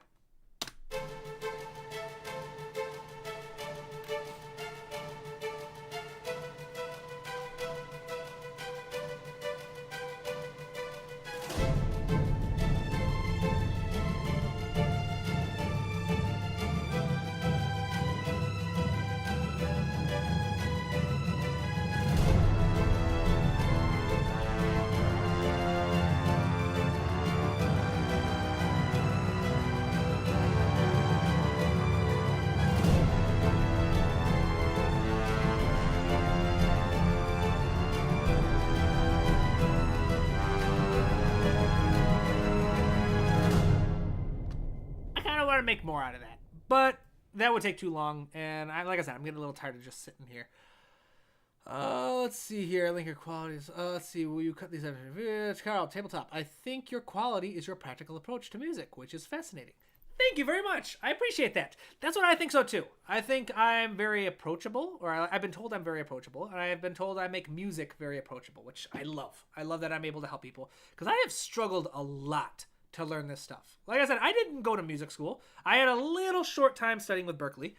To make more out of that, but that would take too long, and like I said, I'm getting a little tired of just sitting here. Let's see here. Link your qualities. Let's see. Will you cut these out? Carl, tabletop. I think your quality is your practical approach to music, which is fascinating. Thank you very much. I appreciate that. That's what I think so too. I think I'm very approachable, or I've been told I'm very approachable, and I've been told I make music very approachable, which I love. I love that I'm able to help people, because I have struggled a lot to learn this stuff. Like I said, I didn't go to music school. I had a little short time studying with Berklee.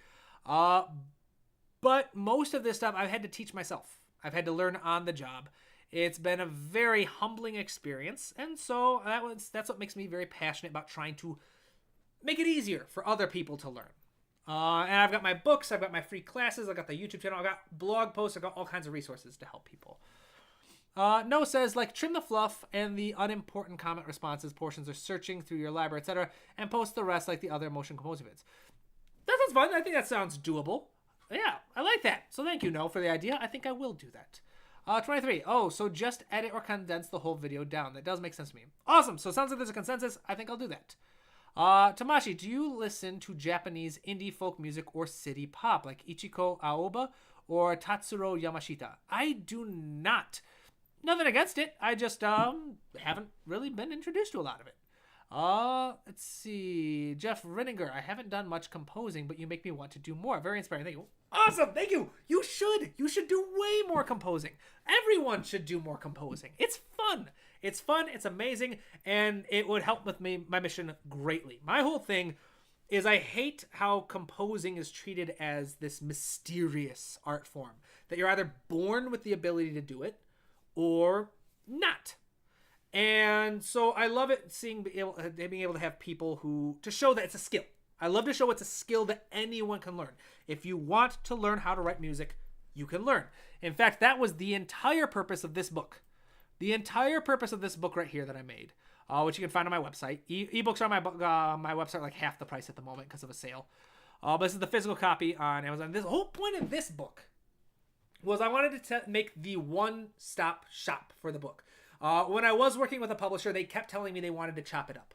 But most of this stuff I've had to teach myself. I've had to learn on the job. It's been a very humbling experience. And so that's what makes me very passionate about trying to make it easier for other people to learn. And I've got my books, I've got my free classes, I've got the YouTube channel, I've got blog posts, I've got all kinds of resources to help people. No says, like, trim the fluff and the unimportant comment responses portions are searching through your library, etc., and post the rest like the other motion composing vids. That sounds fun. I think that sounds doable. Yeah, I like that. So thank you, No, for the idea. I think I will do that. 23. Oh, so just edit or condense the whole video down. That does make sense to me. Awesome. So it sounds like there's a consensus. I think I'll do that. Tamashi, do you listen to Japanese indie folk music or city pop like Ichiko Aoba or Tatsuro Yamashita? I do not. Nothing against it. I just haven't really been introduced to a lot of it. Let's see. Jeff Renninger, I haven't done much composing, but you make me want to do more. Very inspiring. Thank you. Awesome. Thank you. You should. You should do way more composing. Everyone should do more composing. It's fun. It's fun. It's amazing. And it would help with my mission greatly. My whole thing is I hate how composing is treated as this mysterious art form. That you're either born with the ability to do it, or not. And so I love it being able to have people to show that it's a skill. I love to show it's a skill that anyone can learn. If you want to learn how to write music, you can learn. In fact, that was the entire purpose of this book. The entire purpose of this book right here that I made, which you can find on my website. Ebooks are on my website like half the price at the moment because of a sale. But this is the physical copy on Amazon. The whole point of this book was I wanted to make the one-stop shop for the book. When I was working with a publisher, they kept telling me they wanted to chop it up.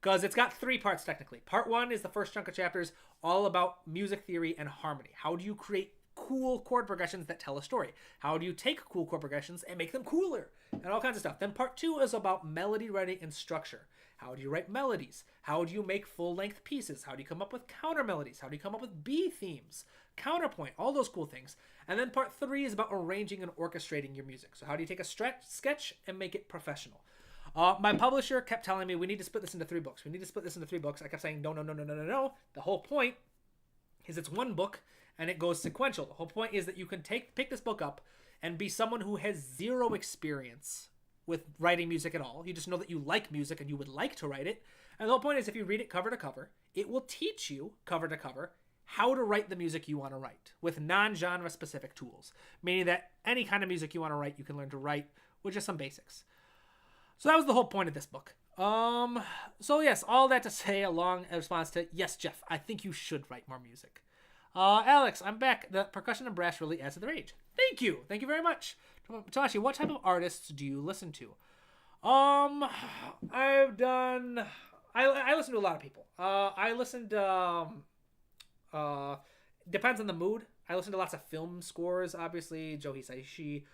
Because it's got 3 parts technically. Part 1 is the first chunk of chapters, all about music theory and harmony. How do you create cool chord progressions that tell a story? How do you take cool chord progressions and make them cooler? And all kinds of stuff. Then part 2 is about melody writing and structure. How do you write melodies? How do you make full-length pieces? How do you come up with counter melodies? How do you come up with B themes? Counterpoint, all those cool things. And then part 3 is about arranging and orchestrating your music. So how do you take a sketch and make it professional? My publisher kept telling me, we need to split this into 3 books. We need to split this into 3 books. I kept saying, no. The whole point is it's one book and it goes sequential. The whole point is that you can pick this book up and be someone who has zero experience with writing music at all. You just know that you like music and you would like to write it. And the whole point is if you read it cover to cover, it will teach you cover to cover how to write the music you want to write with non-genre specific tools. Meaning that any kind of music you want to write, you can learn to write with just some basics. So that was the whole point of this book. So yes, all that to say along in response to, yes, Jeff, I think you should write more music. Alex, I'm back. The percussion and brass really adds to the rage. Thank you. Thank you very much. Tomashi, what type of artists do you listen to? I listen to a lot of people. I listen to, depends on the mood. I listen to lots of film scores, obviously. Joe Hisaishi,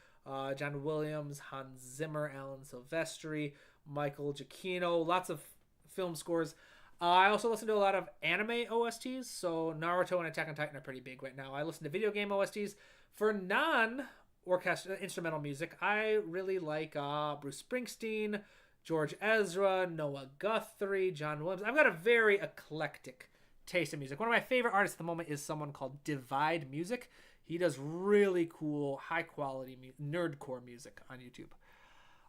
John Williams, Hans Zimmer, Alan Silvestri, Michael Giacchino, lots of film scores. I also listen to a lot of anime OSTs, so Naruto and Attack on Titan are pretty big right now. I listen to video game OSTs. For non-orchestral instrumental music, I really like Bruce Springsteen, George Ezra, Noah Guthrie, John Williams. I've got a very eclectic taste in music. One of my favorite artists at the moment is someone called Divide Music. He does really cool, high-quality nerdcore music on YouTube.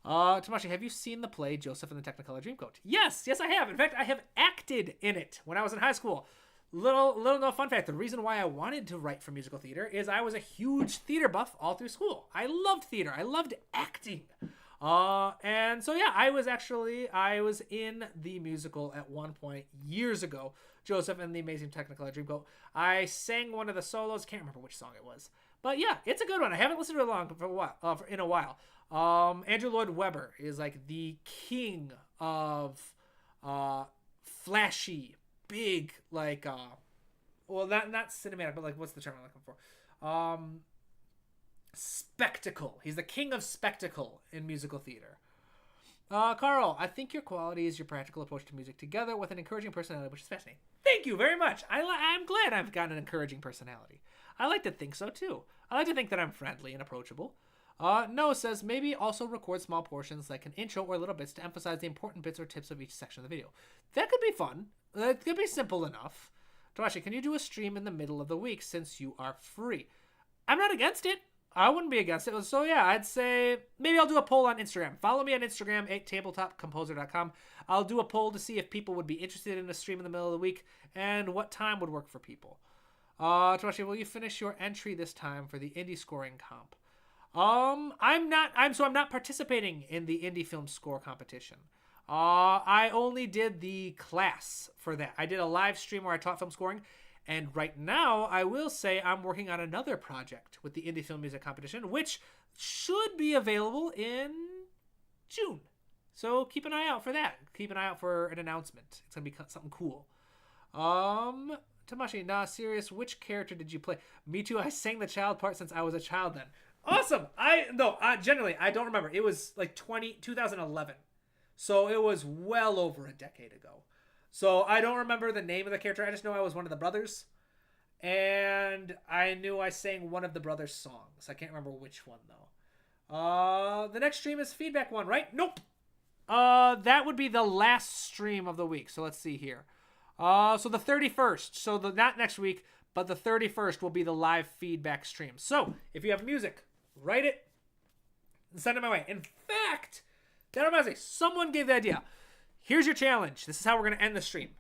Tomashi, have you seen the play Joseph and the Technicolor Dreamcoat? Yes, I have. In fact, I have acted in it when I was in high school. Little no fun fact. The reason why I wanted to write for musical theater is I was a huge theater buff all through school. I loved theater. I loved acting. And so yeah, I was in the musical at one point years ago, Joseph and the Amazing Technicolor Dreamcoat. I sang one of the solos. Can't remember which song it was, but yeah, it's a good one. I haven't listened to it in a while. Andrew Lloyd Webber is like the king of flashy, big, like well, not cinematic, but like what's the term I'm looking for? Spectacle. He's the king of spectacle in musical theater. Carl, I think your quality is your practical approach to music together with an encouraging personality, which is fascinating. Thank you very much. I'm glad I've got an encouraging personality. I like to think so too. I like to think that I'm friendly and approachable. Noah says, maybe also record small portions like an intro or little bits to emphasize the important bits or tips of each section of the video. That could be fun. That could be simple enough. Tomashi, can you do a stream in the middle of the week since you are free? I'm not against it. I wouldn't be against it. So yeah, I'd say maybe I'll do a poll on Instagram. Follow me on Instagram at tabletopcomposer.com. I'll do a poll to see if people would be interested in a stream in the middle of the week and what time would work for people. Tomashi, will you finish your entry this time for the indie scoring comp? I'm not participating in the indie film score competition. I only did the class for that. I did a live stream where I taught film scoring, and right now I will say I'm working on another project with the indie film music competition, which should be available in June. So keep an eye out for that. Keep an eye out for an announcement. It's gonna be something cool. Tomashi, nah, serious. Which character did you play? Me too. I sang the child part since I was a child then. Awesome. Generally, I don't remember. It was like 2011. So it was well over a decade ago. So I don't remember the name of the character. I just know I was one of the brothers. And I knew I sang one of the brothers' songs. I can't remember which one, though. The next stream is feedback one, right? Nope. That would be the last stream of the week. So let's see here. So the 31st. So not next week, but the 31st will be the live feedback stream. So if you have music, write it and send it my way. In fact, that reminds me, someone gave the idea. Here's your challenge. This is how we're going to end the stream.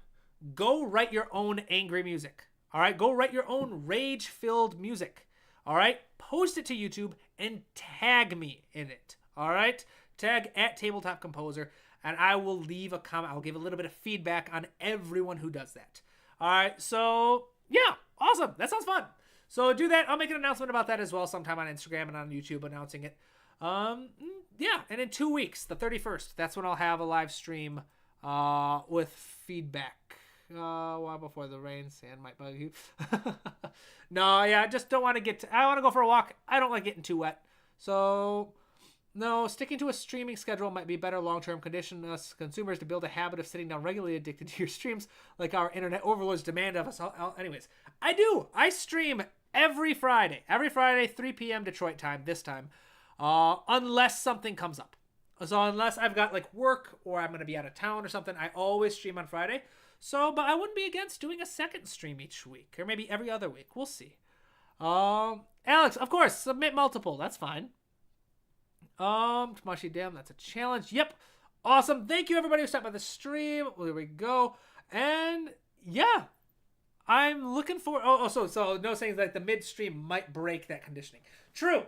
Go write your own angry music. All right? Go write your own rage-filled music. All right? Post it to YouTube and tag me in it. All right? Tag at Tabletop Composer, and I will leave a comment. I'll give a little bit of feedback on everyone who does that. All right? So, yeah. Awesome. That sounds fun. So do that. I'll make an announcement about that as well sometime on Instagram and on YouTube announcing it. Yeah, and in 2 weeks, the 31st, that's when I'll have a live stream with feedback. while before the rain. Sand might bug you. No, yeah, I just don't want to I want to go for a walk. I don't like getting too wet. So, no, sticking to a streaming schedule might be better long-term. Condition us consumers to build a habit of sitting down regularly addicted to your streams like our internet overlords demand of us. Anyways, I do. I stream every Friday. Every Friday, 3 p.m. Detroit time this time. Unless something comes up. So unless I've got like work or I'm going to be out of town or something, I always stream on Friday. So, but I wouldn't be against doing a second stream each week or maybe every other week. We'll see. Alex, of course, submit multiple. That's fine. Tomashi Dam, that's a challenge. Yep. Awesome. Thank you, everybody who stopped by the stream. There we go. And yeah, I'm looking for. So no saying that the midstream might break that conditioning. True.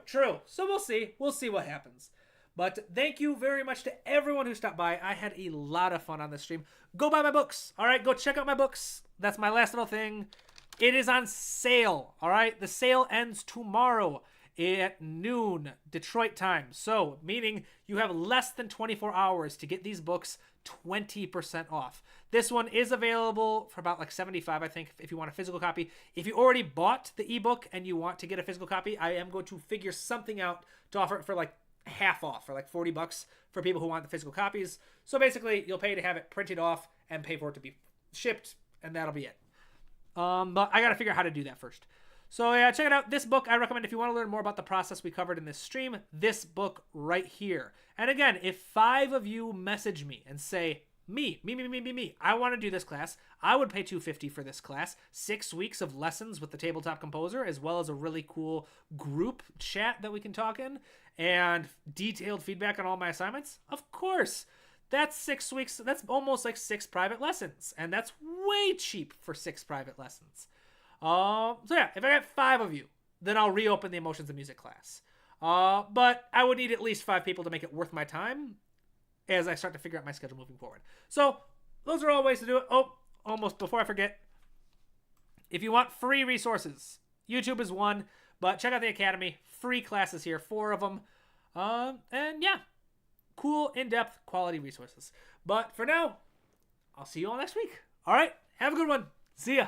So we'll see. We'll see what happens. But thank you very much to everyone who stopped by. I had a lot of fun on this stream. Go buy my books. All right, go check out my books. That's my last little thing. It is on sale. All right, the sale ends tomorrow at noon Detroit time. So, meaning you have less than 24 hours to get these books 20% off. This one is available for about like $75, I think, if you want a physical copy. If you already bought the ebook and you want to get a physical copy, I am going to figure something out to offer it for like half off, for like $40 for people who want the physical copies. So basically, you'll pay to have it printed off and pay for it to be shipped, and that'll be it. But I got to figure out how to do that first. So yeah, check it out. This book I recommend if you want to learn more about the process we covered in this stream. This book right here. And again, if 5 of you message me and say, me, I want to do this class, I would pay $250 for this class. 6 weeks of lessons with the Tabletop Composer, as well as a really cool group chat that we can talk in, and detailed feedback on all my assignments. Of course. That's 6 weeks. That's almost like 6 private lessons. And that's way cheap for 6 private lessons. So yeah, if I got 5 of you, then I'll reopen the Emotions of Music class. But I would need at least 5 people to make it worth my time as I start to figure out my schedule moving forward. So those are all ways to do it. Oh, almost before I forget, if you want free resources, YouTube is one, but check out the Academy. Free classes here, 4 of them. And yeah, cool, in-depth, quality resources. But for now, I'll see you all next week. All right, have a good one. See ya.